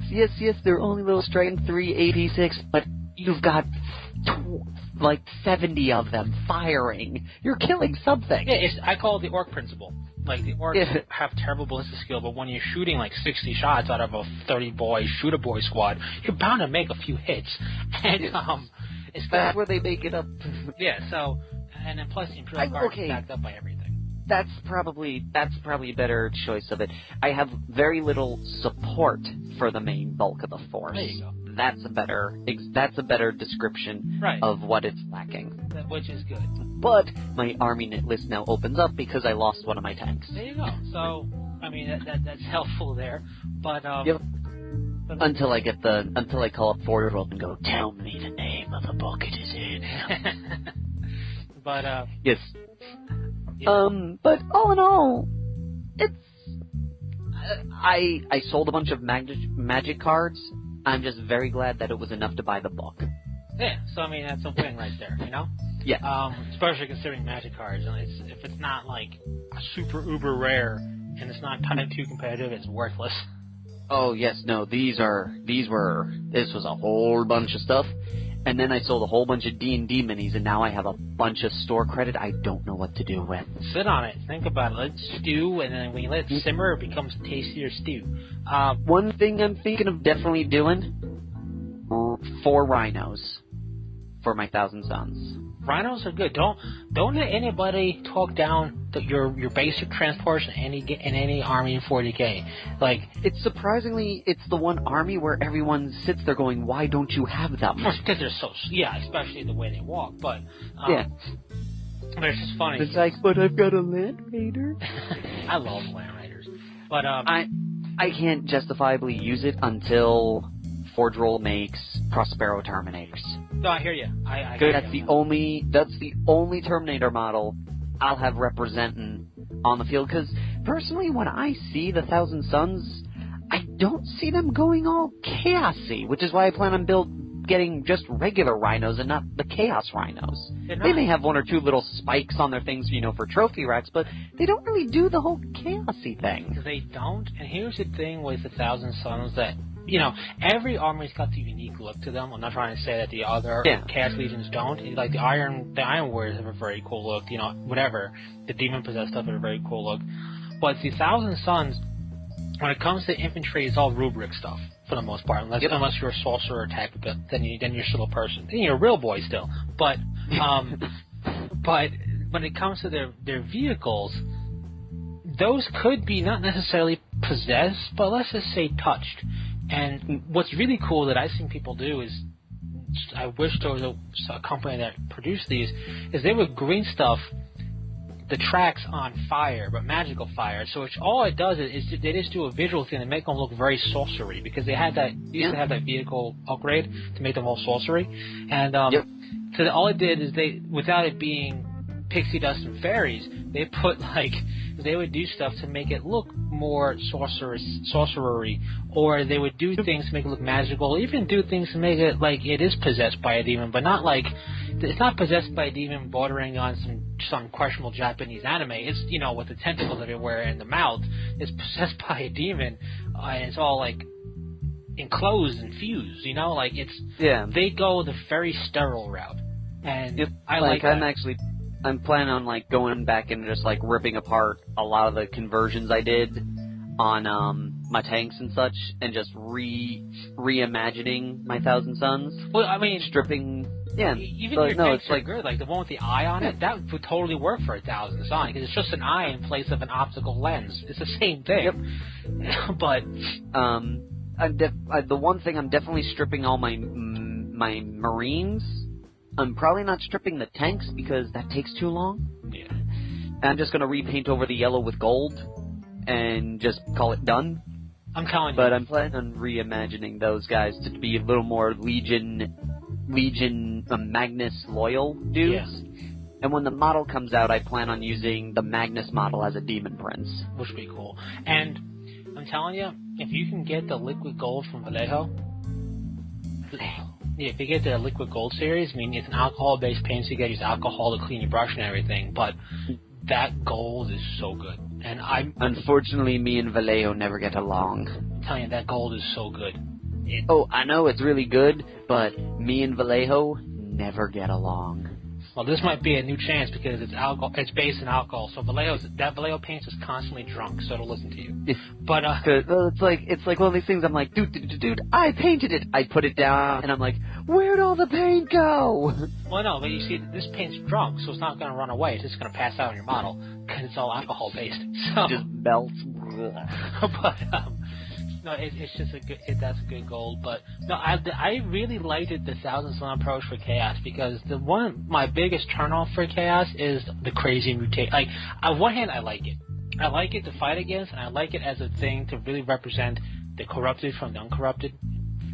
yes, they're only little strength 3 AP6, but you've got 70 of them firing. You're killing something. Yeah, I call it the orc principle. Like, the orcs have terrible ballistic skill, but when you're shooting like 60 shots out of a 30-boy shooter-boy squad, you're bound to make a few hits. And that's where they make it up. Yeah, so, and then plus the Imperial Guard is backed up by everything. That's probably a better choice of it. I have very little support for the main bulk of the force. There you go. That's a better description of what it's lacking. Which is good. But my army list now opens up because I lost one of my tanks. There you go. So, I mean, that's helpful there. But yep. Until I call up Forgeworld and go, tell me the name of the book it is in. But yes. Yeah. But all in all, it's I sold a bunch of magic cards. I'm just very glad that it was enough to buy the book. Yeah, so I mean, that's a win right there, Yeah. Especially considering magic cards, and if it's not like super uber rare and it's not type 2 competitive, it's worthless. Oh yes, no, this was a whole bunch of stuff, and then I sold a whole bunch of D&D minis, and now I have a bunch of store credit I don't know what to do with. Sit on it, think about it, let it stew, and then when you let it simmer, it becomes a tastier stew. One thing I'm thinking of definitely doing, 4 rhinos for my 1,000 Suns. Rhinos are good. Don't let anybody talk down your basic transports in any army in 40K. Like, it's the one army where everyone sits there going, "Why don't you have them?" Because they're so especially the way they walk. But yeah, but it's just funny. It's like, but I've got a Land Raider. I love Land Raiders, but I can't justifiably use it until Forge Roll makes Prospero Terminators. No, I hear you. That's the only Terminator model I'll have representing on the field. Because personally, when I see the 1,000 Suns, I don't see them going all chaosy, which is why I plan on getting just regular rhinos and not the chaos rhinos. They may have 1 or 2 little spikes on their things, for trophy racks, but they don't really do the whole chaosy thing. They don't. And here's the thing with the 1,000 Suns that. Every army's got the unique look to them. I'm not trying to say that the other Chaos Legions don't. Like the Iron Warriors have a very cool look. Whatever. The Demon Possessed stuff have a very cool look. But the 1,000 Suns, when it comes to infantry, it's all rubric stuff for the most part. Unless you're a sorcerer type of it, then you're still a person. Then you're a real boy still. But but when it comes to their vehicles, those could be not necessarily possessed, but let's just say touched. And what's really cool that I've seen people do is, I wish there was a company that produced these, is they would green stuff the tracks on fire, but magical fire. So all it does is they just do a visual thing and make them look very sorcery, because they used to have that vehicle upgrade to make them all sorcery. And so all it did is without it being pixie dust and fairies, they would do stuff to make it look more sorcery, or they would do things to make it look magical, even do things to make it like it is possessed by a demon, but not like it's not possessed by a demon bordering on some questionable Japanese anime. It's with the tentacles everywhere and the mouth. It's possessed by a demon, and it's all like enclosed and fused. They go the very sterile route, and I like that. I'm planning on going back and just ripping apart a lot of the conversions I did on my tanks and such, and just reimagining my 1,000 Suns. Well, I mean, stripping. Yeah, even your tanks are good. Like the one with the eye on it, that would totally work for 1,000 Sun, because it's just an eye in place of an optical lens. It's the same thing. Yep. But the one thing I'm definitely stripping all my Marines. I'm probably not stripping the tanks because that takes too long. Yeah. I'm just going to repaint over the yellow with gold and just call it done. I'm telling you. But I'm planning on reimagining those guys to be a little more Legion Magnus loyal dudes. Yeah. And when the model comes out, I plan on using the Magnus model as a Demon Prince. Which would be cool. And I'm telling you, if you can get the liquid gold from Vallejo... Yeah, if you get the liquid gold series, I mean, it's an alcohol-based paint, so you gotta use alcohol to clean your brush and everything, but that gold is so good. And Unfortunately, me and Vallejo never get along. I'm telling you, that gold is so good. I know it's really good, but me and Vallejo never get along. Well, this might be a new chance because it's alcohol. It's based in alcohol, so Vallejo paint is constantly drunk, so it'll listen to you. But it's like one of these things. I'm like, dude, I painted it. I put it down, and I'm like, where'd all the paint go? Well, no, but you see, this paint's drunk, so it's not going to run away. It's just going to pass out on your model because it's all alcohol based. So it just melts. But no, it's just that's a good gold. But no, I really liked the 1,000 Sun approach for Chaos, because my biggest turnoff for Chaos is the crazy mutate. Like, on one hand, I like it. I like it to fight against, and I like it as a thing to really represent the corrupted from the uncorrupted,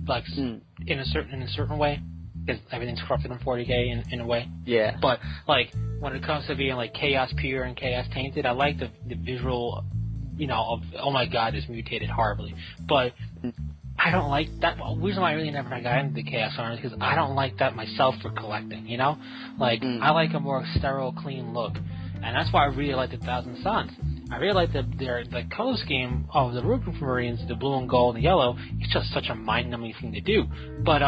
like in a certain way, because everything's corrupted in 40K in a way. Yeah. But like when it comes to being like Chaos Pure and Chaos Tainted, I like the visual. Of, oh my god, it's mutated horribly. But I don't like that. Well, the reason why I really never got into the Chaos Armor is because I don't like that myself for collecting, you know? Like, I like a more sterile, clean look. And that's why I really like the Thousand Suns. I really like the color scheme of the Rupert Marines, the blue and gold and yellow. It's just such a mind-numbing thing to do. But,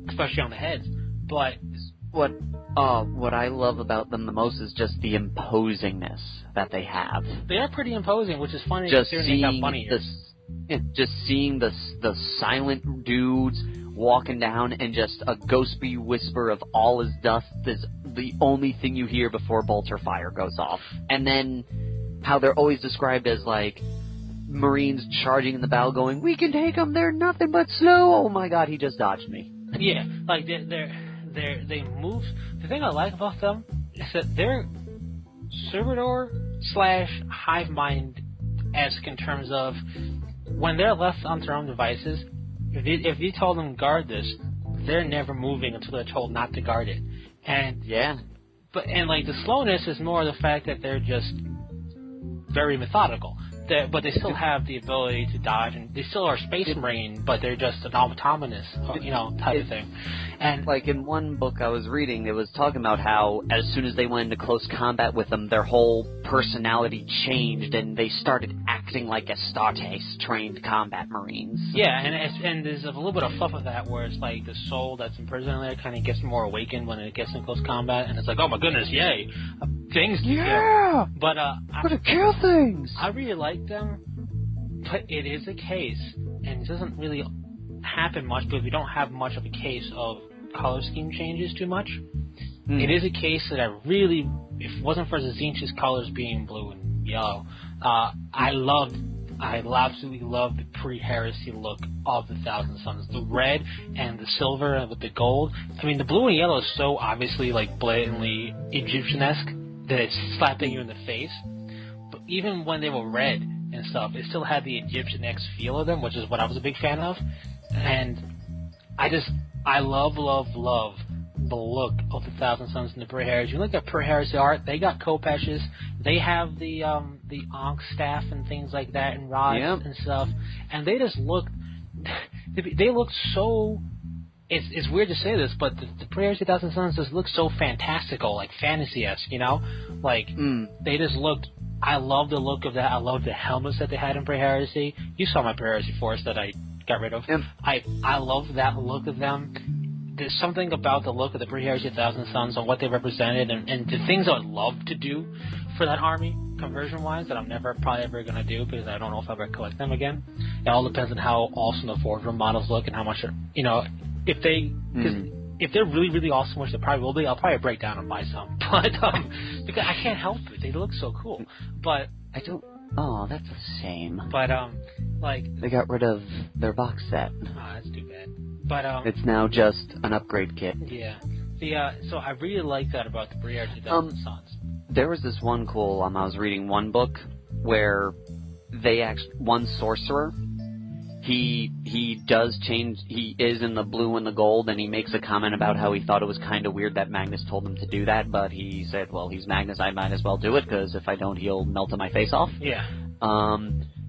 especially on the heads. But what I love about them the most is just the imposingness that they have. They are pretty imposing, which is funny just considering they got bunny ears. Just seeing the silent dudes walking down and just a ghostly whisper of all is dust is the only thing you hear before bolter fire goes off. And then how they're always described as, like, Marines charging in the battle going, we can take them, they're nothing but slow. Oh my god, he just dodged me. Yeah, like, they move. The thing I like about them is that they're servitor/hive mind-esque in terms of when they're left on their own devices, if you told them guard this, they're never moving until they're told not to guard it. And yeah. And like the slowness is more the fact that they're just very methodical. But they still have the ability to dodge, and they still are Space Marine, but they're just an autonomous, type of thing. And like in one book I was reading, it was talking about how as soon as they went into close combat with them, their whole personality changed, and they started acting like Astartes trained combat Marines. Yeah, and there's a little bit of fluff of that, where it's like the soul that's imprisoned in there kind of gets more awakened when it gets in close combat, and it's like, oh my goodness, yay, things to kill. But to kill things. I really like them, but it is a case, and it doesn't really happen much because we don't have much of a case of color scheme changes too much. It is a case that I really, if it wasn't for Zinch's colors being blue and yellow, I absolutely loved the pre-heresy look of the Thousand Suns. The red and the silver with the gold. I mean, the blue and yellow is so obviously, like, blatantly Egyptian-esque that it's slapping you in the face. But even when they were red and stuff, it still had the Egyptian-esque feel of them, which is what I was a big fan of. And I love the look of the Thousand Suns and the pre-heresy. You look at pre-heresy art, they got Kopeshes, they have the Ankh staff and things like that, and rods and stuff, and they just look, they look so, it's weird to say this, but the pre-heresy Thousand Suns just look so fantastical, like fantasy-esque, you know? Like, they just looked, I love the look of that. I love the helmets that they had in pre-heresy. You saw my pre-heresy force that I got rid of. Yep. I love that look of them. There's something about the look of the pre-heresy Thousand Suns and what they represented, and the things I would love to do for that army, conversion-wise, that I'm probably ever going to do because I don't know if I'll ever collect them again. It all depends on how awesome the Forge Room models look and how much, if they're really, really awesome, which they probably will be, I'll probably break down and buy some. But, because I can't help it. They look so cool. But I don't... Oh, that's a shame. But, like... They got rid of their box set. Oh, that's too bad. But, it's now just an upgrade kit. Yeah. So I really like that about the pre-heresy Thousand Suns. There was this one cool, I was reading one book where one sorcerer, he does change, he is in the blue and the gold, and he makes a comment about how he thought it was kind of weird that Magnus told him to do that, but he said, well, he's Magnus, I might as well do it, because if I don't, he'll melt my face off. Yeah.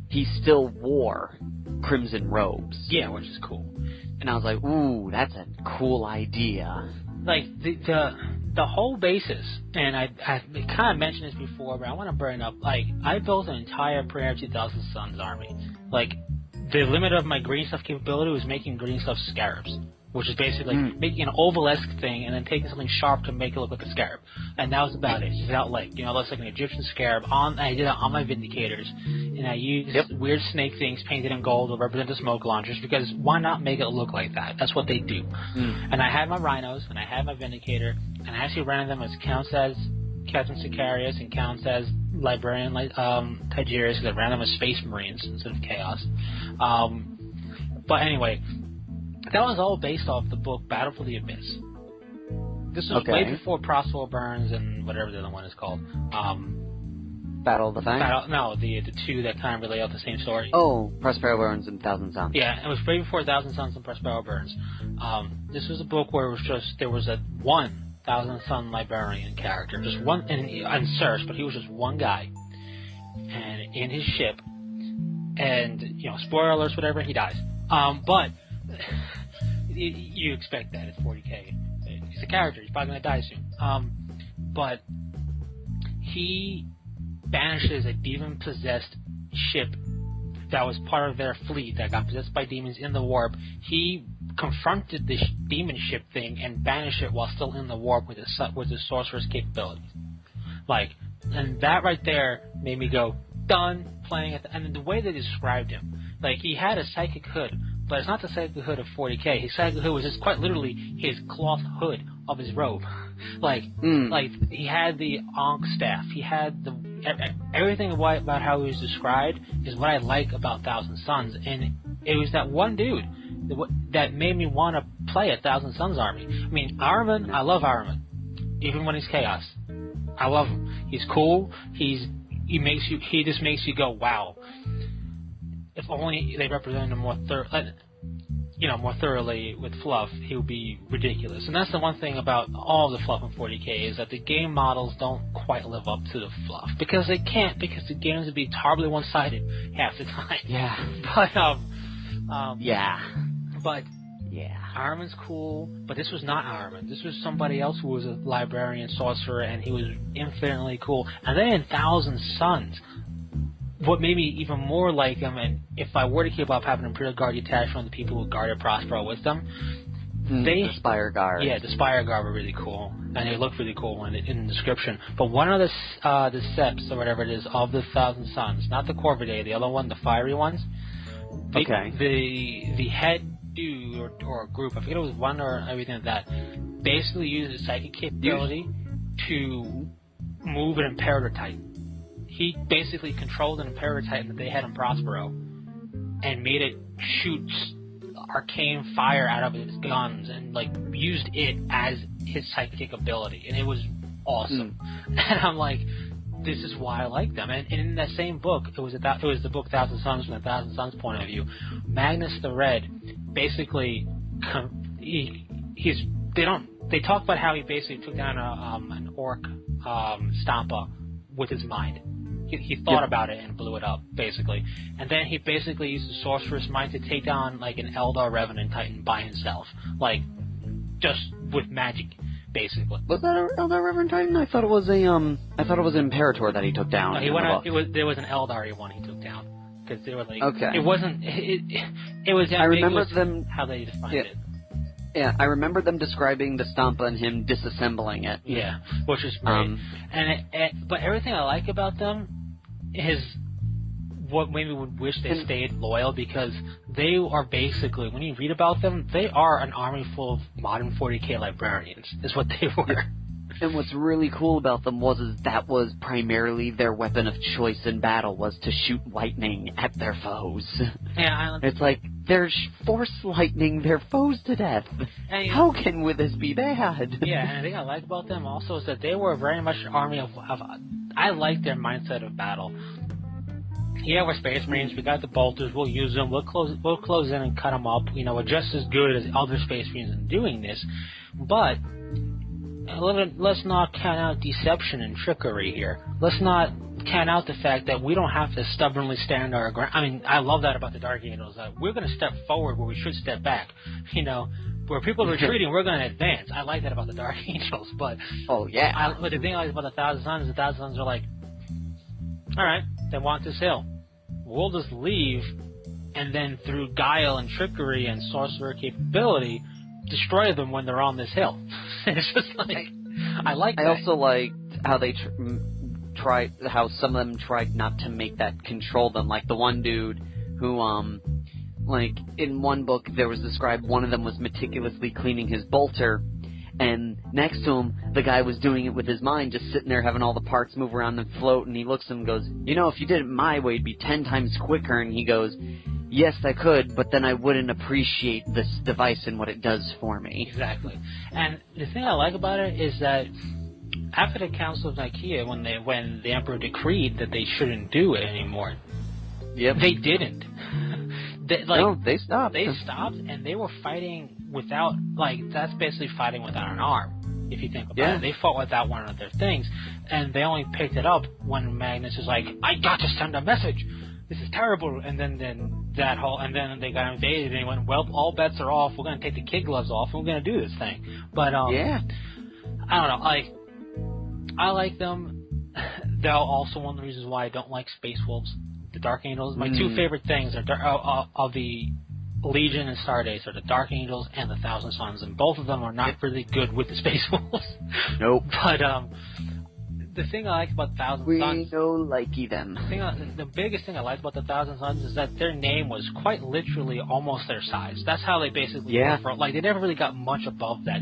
He still wore crimson robes. Yeah, which is cool. And I was like, ooh, that's a cool idea. Like, the whole basis, and I kind of mentioned this before, but I want to bring it up. Like, I built an entire pre-heresy Thousand Suns army. Like, the limit of my green stuff capability was making green stuff scarabs, which is basically making an oval-esque thing and then taking something sharp to make it look like a scarab. And that was about it. It's without leg. It looks like an Egyptian scarab. I did it on my Vindicators. And I used weird snake things painted in gold to represent the smoke launchers, because why not make it look like that? That's what they do. And I had my Rhinos, and I had my Vindicator, and I actually ran them as counts as Captain Sicarius and counts as Librarian Tigerius, because I ran them as Space Marines instead of Chaos. But anyway, that was all based off the book Battle for the Abyss. This was way before Prospero Burns and whatever the other one is called. Battle of the Fang? No, the two that kind of relay out the same story. Oh, Prospero Burns and Thousand Suns. Yeah, it was way before Thousand Suns and Prospero Burns. This was a book where it was just, there was one Thousand Sun librarian character, just one, and Search, but he was just one guy, and in his ship, and spoiler alerts, whatever, he dies. But you expect that. It's 40K. He's a character. He's probably going to die soon. But he banishes a demon-possessed ship that was part of their fleet that got possessed by demons in the warp. He confronted this demon ship thing and banished it while still in the warp with his sorcerer's capabilities. And that right there made me go, done, playing it. And the way they described him, he had a psychic hood, but it's not the psychic hood of 40K. His psychic hood was just quite literally his cloth hood of his robe. He had the Ankh staff. He had everything about how he was described is what I like about Thousand Sons. And it was that one dude that made me want to play a Thousand Sons army. I mean, Ahriman, I love Ahriman, even when he's chaos. I love him. He's cool. He just makes you go, wow. If only they represented him more thoroughly with fluff, he would be ridiculous. And that's the one thing about all the fluff in 40K is that the game models don't quite live up to the fluff because they can't, because the games would be horribly one-sided half the time. Yeah. But Ahriman's cool, but this was not Ahriman. This was somebody else who was a librarian sorcerer, and he was infinitely cool. And then in Thousand Sons, what made me even more like him, and if I were to keep up having Imperial Guard detached from the people who guarded Prospero with them, the Spire Guard. Yeah, the Spire Guard were really cool, and they looked really cool in the description. But one of the seps, or whatever it is, of the Thousand Sons, not the Corvidae, the other one, the fiery ones, the head dude or group, I forget it was one or everything like that, basically used his psychic capability to move an Imperator Titan. He basically controlled an Imperator Titan that they had in Prospero and made it shoot arcane fire out of his guns and used it as his psychic ability, and it was awesome. And I'm like, this is why I like them. And in that same book, it was the book Thousand Sons from the Thousand Sons point of view. Magnus the Red basically they talk about how he basically took down an orc Stampa with his mind. He thought about it and blew it up, basically. And then he basically used the Sorcerer's Mind to take down an Eldar Revenant Titan by himself, just with magic, basically. Was that an Eldar Revenant Titan? I thought it was an Imperator that he took down. No, there was an Eldar one he took down because they were okay. It wasn't. It was. I remember them how they defined it. Yeah, I remember them describing the Stampa and him disassembling it. Yeah, which is great. But everything I like about them is what made me would wish they stayed loyal, because they are basically, when you read about them, they are an army full of modern 40K librarians, is what they were. And what's really cool about them was that was primarily their weapon of choice in battle, was to shoot lightning at their foes. Yeah, it's they're force lightning their foes to death. How can this be bad? Yeah, and the thing I like about them also is that they were very much an army of I like their mindset of battle. Yeah, we're Space Marines. We got the bolters. We'll use them. We'll close in and cut them up. We're just as good as other Space Marines in doing this. But let's not count out deception and trickery here. Let's not count out the fact that we don't have to stubbornly stand our ground. I mean, I love that about the Dark Angels. We're going to step forward where we should step back. Where people are retreating, we're going to advance. I like that about the Dark Angels. But but the thing I like about the Thousand Sons is the Thousand Sons are like, all right, they want this hill. We'll just leave, and then through guile and trickery and sorcerer capability, destroy them when they're on this hill. It's just I like that. I also liked how they how some of them tried not to make that control them. Like the one dude who, in one book there was described one of them was meticulously cleaning his bolter, and next to him, the guy was doing it with his mind, just sitting there having all the parts move around and float, and he looks at him and goes, if you did it my way, it'd be 10 times quicker, and he goes, yes, I could, but then I wouldn't appreciate this device and what it does for me. Exactly. And the thing I like about it is that after the Council of Nicaea, when the Emperor decreed that they shouldn't do it anymore, they didn't. They stopped. They stopped, and they were fighting without, that's basically fighting without an arm, if you think about it. They fought without one of their things, and they only picked it up when Magnus is like, I got to send a message! This is terrible! And then that whole, and then they got invaded, and they went, well, all bets are off. We're going to take the kid gloves off, and we're going to do this thing. But yeah, I don't know. Like, I like them. They're also one of the reasons why I don't like Space Wolves, the Dark Angels. My two favorite things are of the Legion and Stardust are the Dark Angels and the Thousand Suns, and both of them are not really good with the Space Wolves. Nope. But the thing I like about Thousand Suns, we don't likey them. The biggest thing I liked about the Thousand Suns is that their name was quite literally almost their size. That's how they basically were. Like, they never really got much above that.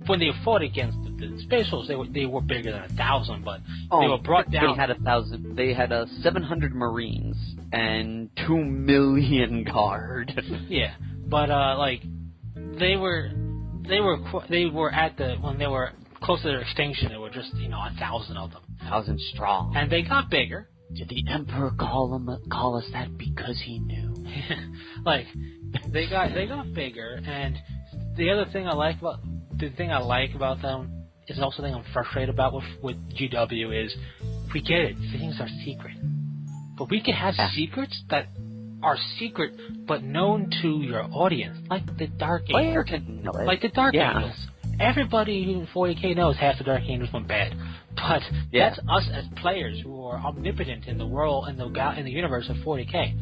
When they fought against the Space Wolves, they were bigger than 1,000, but they were brought down. They had 1,000. They had 700 Marines and 2 million guard. Yeah, but like they were at when they were close to their extinction. There were just 1,000 of them. 1,000 strong. And they got bigger. Did the Emperor call us that because he knew? Like they got bigger, and the other thing I like about them is also the thing I'm frustrated about with GW is we get it, things are secret, but we can have secrets that are secret but known to your audience, like the Dark Angels. Like the Dark Angels. Everybody in 40K knows half the Dark Angels went bad, but that's us as players who are omnipotent in the world in the universe of 40K.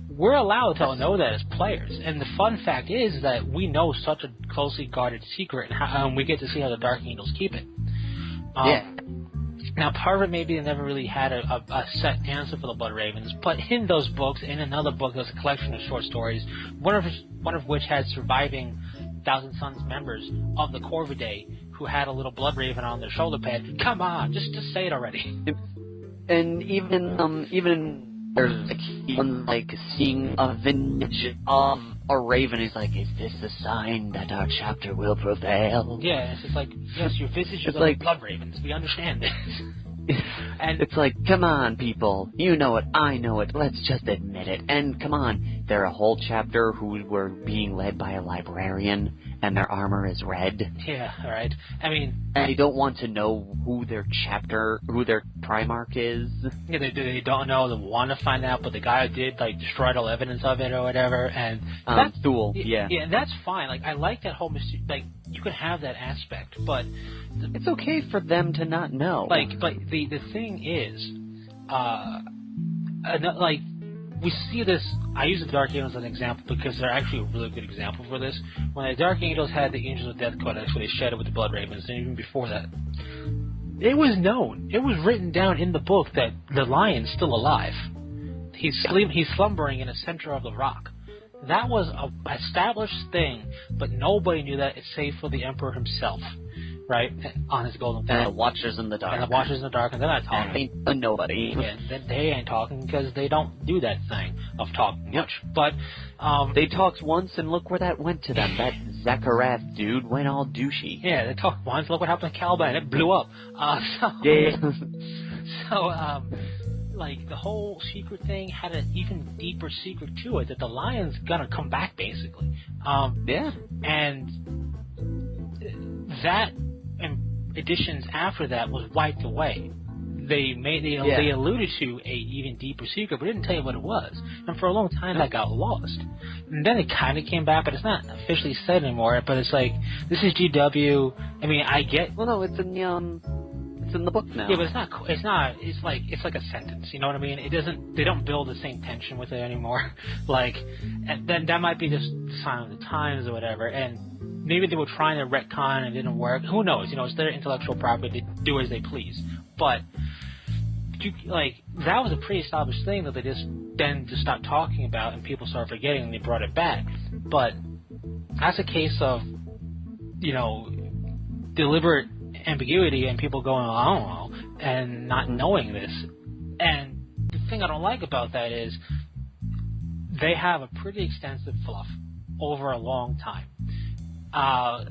We're allowed to know that as players, and the fun fact is that we know such a closely guarded secret, and we get to see how the Dark Angels keep it. Now, part of it maybe they never really had a set answer for the Blood Ravens, but in those books, in another book, there's a collection of short stories, one of which had surviving Thousand Suns members of the Corvidae who had a little Blood Raven on their shoulder pad. Come on, just say it already. And even there's like seeing a vintage of a raven. He's like, is this the sign that our chapter will prevail? Yeah, it's just like, yes, your visage is like Blood Ravens. We understand this. And it's like, come on, people. You know it. I know it. Let's just admit it. And come on, they're a whole chapter who were being led by a librarian, and their armor is red. Yeah, right. I mean, and they don't want to know who their Primarch is. Yeah, they don't know. They want to find out, but the guy who did destroyed all evidence of it or whatever, and that's cool. Yeah, and that's fine. Like, I like that whole you can have that aspect, but it's okay for them to not know. But the thing is, we see this. I use the Dark Angels as an example because they're actually a really good example for this. When the Dark Angels had the Angels of Death Codex, where they shed it with the Blood Ravens, and even before that, it was known. It was written down in the book that the lion's still alive. He's slumbering in the center of the rock. That was an established thing, but nobody knew that save for the Emperor himself, right? On his golden throne. And the Watchers in the Dark. And the Watchers in the Dark, and they're not talking. Ain't nobody. Yeah, they ain't talking because they don't do that thing of talking much. But they talked once, and look where that went to them. That Zacharath dude went all douchey. Yeah, they talked once. Look what happened to Caliban. It blew up. The whole secret thing had an even deeper secret to it, that the lion's gonna come back, basically. And that and editions after that was wiped away. They alluded to a even deeper secret, but didn't tell you what it was. And for a long time, that got lost. And then it kind of came back, but it's not officially said anymore. But it's like, this is GW. I mean, I get. Well, no, it's in the book now. Yeah, but it's not. It's like a sentence. You know what I mean? It doesn't. They don't build the same tension with it anymore. And then that might be just the sign of the times or whatever. And maybe they were trying to retcon and it didn't work. Who knows? It's their intellectual property. They do as they please. But that was a pretty established thing that they just stopped talking about and people started forgetting and they brought it back. But that's a case of deliberate ambiguity and people going, I don't know, and not knowing this. And the thing I don't like about that is they have a pretty extensive fluff over a long time.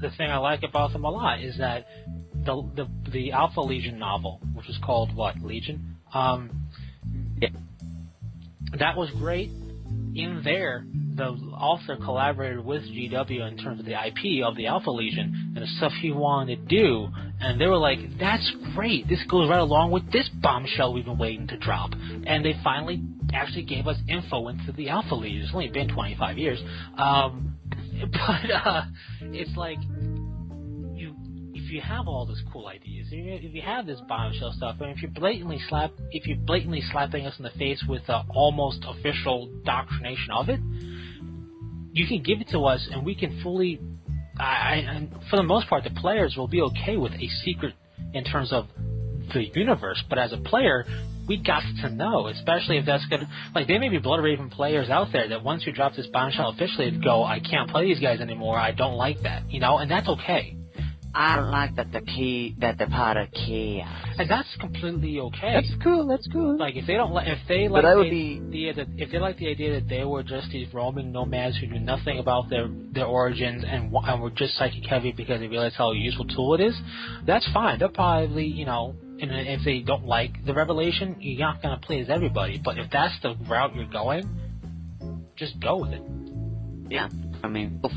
The thing I like about them a lot is that the Alpha Legion novel, which is called Legion? That was great. In there, the author collaborated with GW in terms of the IP of the Alpha Legion and the stuff he wanted to do, and they were like, that's great, this goes right along with this bombshell we've been waiting to drop. And they finally actually gave us info into the Alpha League. It's only been 25 years. It's like, if you have all these cool ideas, if you have this bombshell stuff, and if you're blatantly slapping us in the face with the almost official doctrination of it, you can give it to us, and we can fully. And for the most part, the players will be okay with a secret in terms of the universe. But as a player, we got to know, especially if that's good. Like, there may be Blood Raven players out there that once you drop this bombshell officially, go, I can't play these guys anymore. I don't like that, and that's okay. I don't like that they're part of chaos. And that's completely okay. That's cool. That's cool. Like, if they like the idea that they were just these roaming nomads who knew nothing about their origins and were just psychic heavy because they realized how useful tool it is, that's fine. They'll probably, and if they don't like the revelation, you're not going to please everybody. But if that's the route you're going, just go with it. Yeah. I mean, go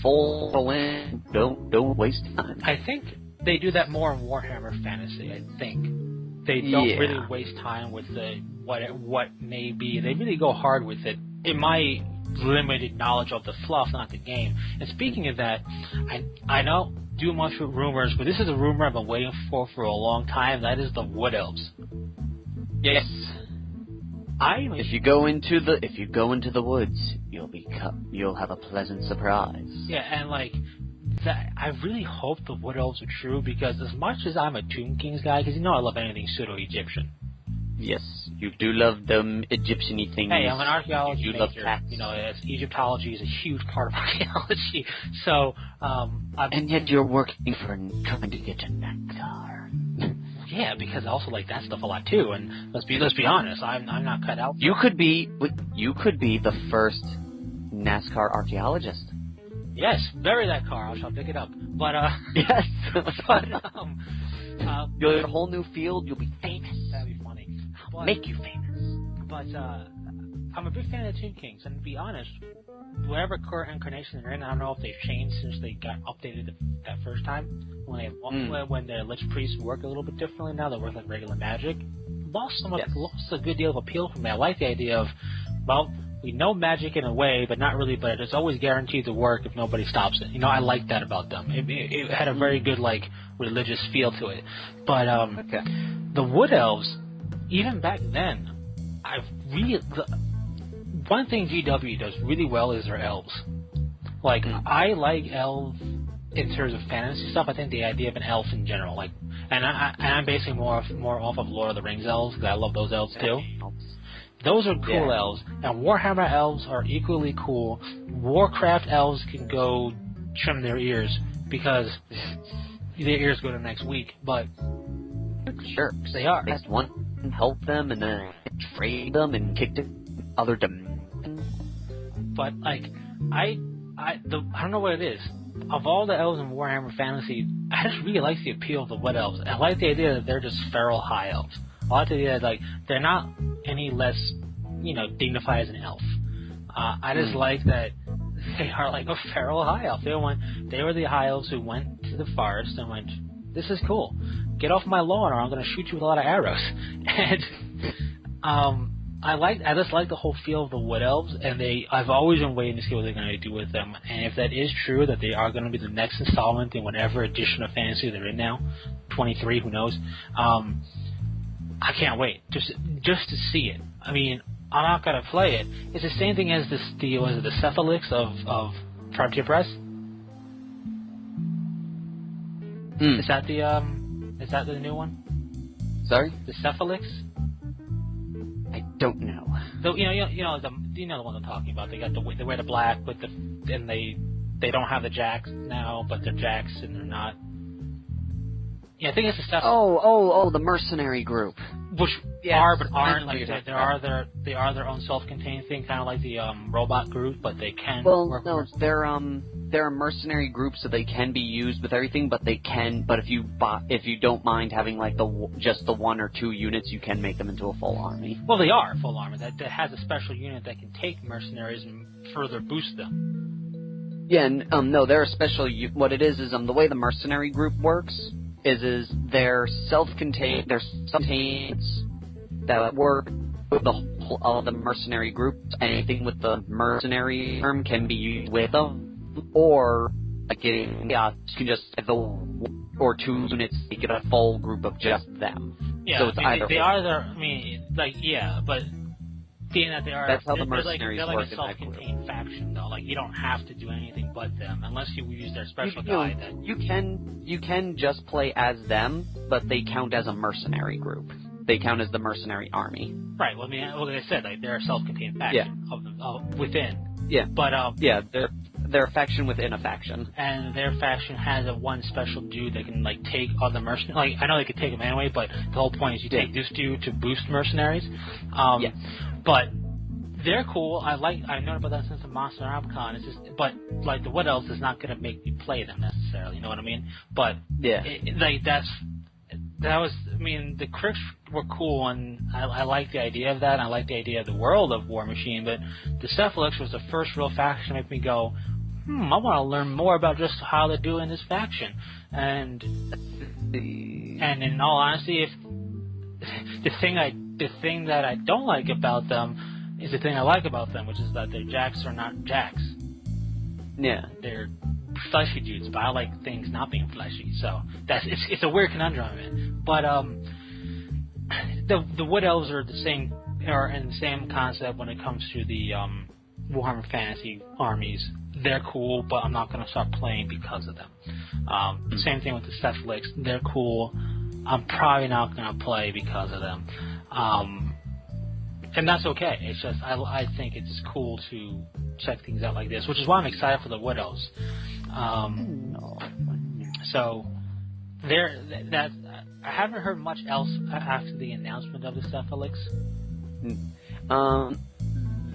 full in. Don't waste time. I think they do that more in Warhammer Fantasy. I think they don't really waste time with what may be. They really go hard with it. In my limited knowledge of the fluff, not the game. And speaking of that, I know do much with rumors, but this is a rumor I've been waiting for a long time. That is the Wood Elves. Yes. If you go into the woods, you'll have a pleasant surprise. Yeah, and that, I really hope the Wood Elves are true, because as much as I'm a Tomb Kings guy, because I love anything pseudo-Egyptian. Yes, you do love them Egyptian-y things. Hey, I'm an archaeology major. Love cats. Egyptology is a huge part of archaeology. So, and yet you're working for trying to get to Nectar. Yeah, because I also like that stuff a lot too. And let's be honest, I'm not cut out. You could be the first NASCAR archaeologist. Yes, bury that car. I shall pick it up. But yes, but you'll get a whole new field. You'll be famous. That'd be funny. I'll make you famous. But I'm a big fan of the Tomb Kings, and to be honest, whatever current incarnation they're in, I don't know if they've changed since they got updated that first time. When their Lich Priests work a little bit differently now, they work like regular magic. Lost a good deal of appeal for me. I like the idea of, well, we know magic in a way, but not really. But it's always guaranteed to work if nobody stops it. I like that about them. It had a very good religious feel to it. But the Wood Elves, even back then, one thing GW does really well is their elves. I like elves in terms of fantasy stuff. I think the idea of an elf in general, and I'm basing more off of Lord of the Rings elves, because I love those elves too. Those are cool elves, and Warhammer elves are equally cool. Warcraft elves can go trim their ears, because their ears go to next week, but sure, they are. Next one, help them, and then trade them and kick to other dimensions. But I don't know what it is. Of all the elves in Warhammer Fantasy, I just really like the appeal of the Wood Elves. I like the idea that they're just feral high elves. I like the idea that they're not any less, dignified as an elf. I just like that they are like a feral high elf. They were the high elves who went to the forest and went, "This is cool. Get off my lawn, or I'm going to shoot you with a lot of arrows." And I just like the whole feel of the Wood Elves, and I've always been waiting to see what they're going to do with them. And if that is true, that they are going to be the next installment in whatever edition of Fantasy they're in now, 23, who knows? I can't wait just to see it. I mean, I'm not going to play it. It's the same thing as the Cephalix of Frontier Press. Is that the new one? Sorry, the Cephalix. I don't know. So, you know the one I'm talking about. They wear the black, and they don't have the jacks now, but they're jacks and they're not. Yeah, I think it's the stuff. Oh, the mercenary group. Which are but aren't. They are their own self-contained thing, kind of like the robot group, but they can. Well, no, they're a mercenary group, so they can be used with everything. But if you don't mind having just the 1 or 2 units, you can make them into a full army. Well, they are full army. That has a special unit that can take mercenaries and further boost them. Yeah, no, they're a special. What it is the way the mercenary group works they're self-contained. They're self-contained that work with the of the mercenary groups. Anything with the mercenary term can be used with them, or like in chaos, you can just have the 1 or 2 units get a full group of just them. Yeah, so it's either they are there. I mean, like, yeah, but being that they are, that's how the mercenaries they're like work a self-contained faction, though. Like, you don't have to do anything but them, unless you use their special guide. You can just play as them, but they count as a mercenary group. They count as the mercenary army. Right. Well, I mean, like I said, like, they're a self-contained faction of them within. Yeah. But yeah, they're a faction within a faction. And their faction has a one special dude that can, like, take other mercenaries. Like, I know they could take them anyway, but the whole point is you take this dude to boost mercenaries. Yes. But they're cool. I know about that since the Monster Con. It's just, but like the What Else is not going to make me play them necessarily. You know what I mean? But yeah, that was. I mean, the Cricks were cool, and I like the idea of that. I like the idea of the world of War Machine. But the Cephalix was the first real faction to make me go, I want to learn more about just how they're doing this faction. And in all honesty, if the thing that I don't like about them is the thing I like about them, which is that their jacks are not jacks. Yeah. They're fleshy dudes, but I like things not being fleshy. So it's a weird conundrum, man. But the Wood Elves are the same, or in the same concept when it comes to the Warhammer Fantasy armies. They're cool, but I'm not going to start playing because of them. Same thing with the Cephalix. They're cool. I'm probably not going to play because of them. And that's okay. It's just I think it's cool to check things out like this, which is why I'm excited for the Wood Elves. So I haven't heard much else after the announcement of the Cephalix.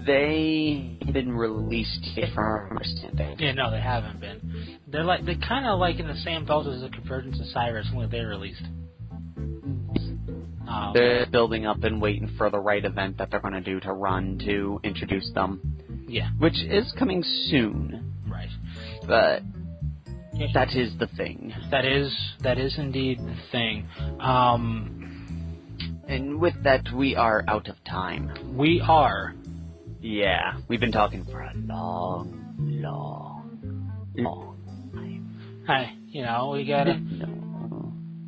They haven't been released yet, from understanding. Yeah, no, they haven't been. They're kind of like in the same boat as the Convergence of Cyrus when they released. They're building up and waiting for the right event that they're going to do to run to introduce them. Yeah. Which is coming soon. Right. But that is the thing. That is indeed the thing. And with that, we are out of time. We are. Yeah. We've been talking for a long time. Hey,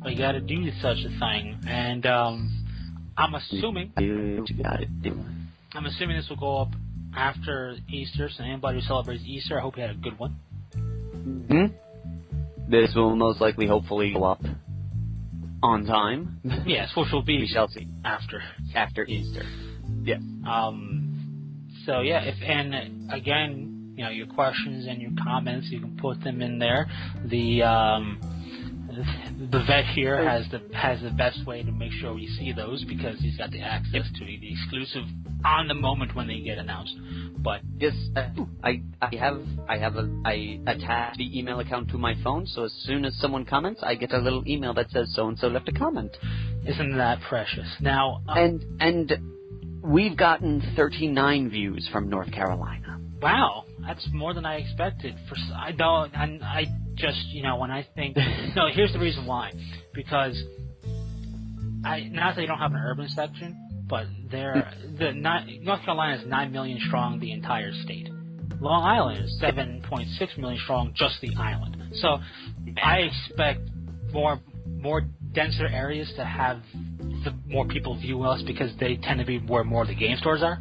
we gotta do such a thing, and I'm assuming I'm assuming this will go up after Easter. So anybody who celebrates Easter, I hope you had a good one. This will most likely, hopefully, go up on time. Yes, which will be we shall see after Easter. Yes. So yeah, and again, your questions and your comments, you can put them in there. The vet here has the best way to make sure we see those because he's got the access to the exclusive on the moment when they get announced. But yes, I attach the email account to my phone, so as soon as someone comments, I get a little email that says so and so left a comment. Isn't that precious? Now and we've gotten 39 views from North Carolina. Wow, that's more than I expected. I just, when I think... No, here's the reason why. Because, not that they don't have an urban section, but North Carolina is 9 million strong, the entire state. Long Island is 7.6 million strong, just the island. So, I expect more denser areas to have more people view us because they tend to be where more of the game stores are.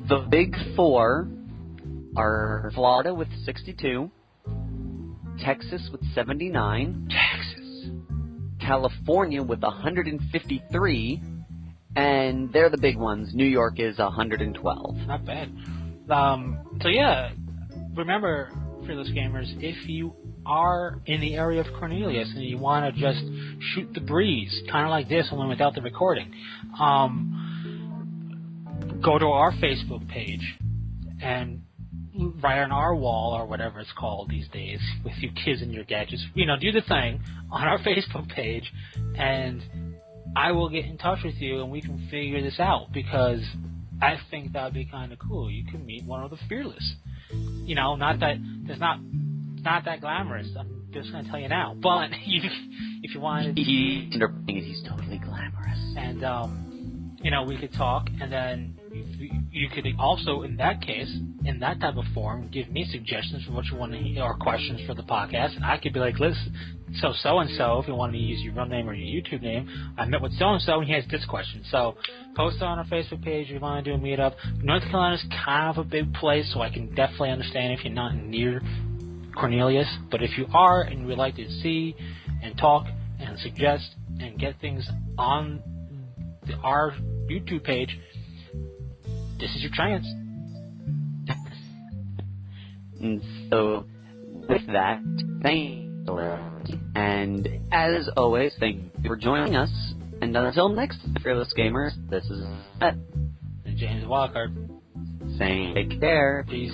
The big four are Florida with 62, Texas with 79, California with 153, and they're the big ones. New York is 112. Not bad. So yeah, remember, fearless gamers, if you are in the area of Cornelius and you want to just shoot the breeze, kind of like this, only without the recording, go to our Facebook page and right on our wall, or whatever it's called these days, with you kids and your gadgets, do the thing on our Facebook page, and I will get in touch with you, and we can figure this out, because I think that would be kind of cool. You can meet one of the fearless. Not that it's not that glamorous. I'm just going to tell you now. But if you wanted, he's totally glamorous, and we could talk, and then you could also, in that case, in that type of form, give me suggestions for what you want to hear or questions for the podcast, and I could be like, listen, so-and-so, if you want to use your real name or your YouTube name, I met with so-and-so, and he has this question. So post it on our Facebook page if you want to do a meetup. North Carolina is kind of a big place, so I can definitely understand if you're not near Cornelius. But if you are and you would like to see and talk and suggest and get things on our YouTube page, this is your chance. And so, with that, thank you. And as always, thank you for joining us. And until next time, Fearless Gamers, this is Matt. And James Wildcard. Saying take care. Peace.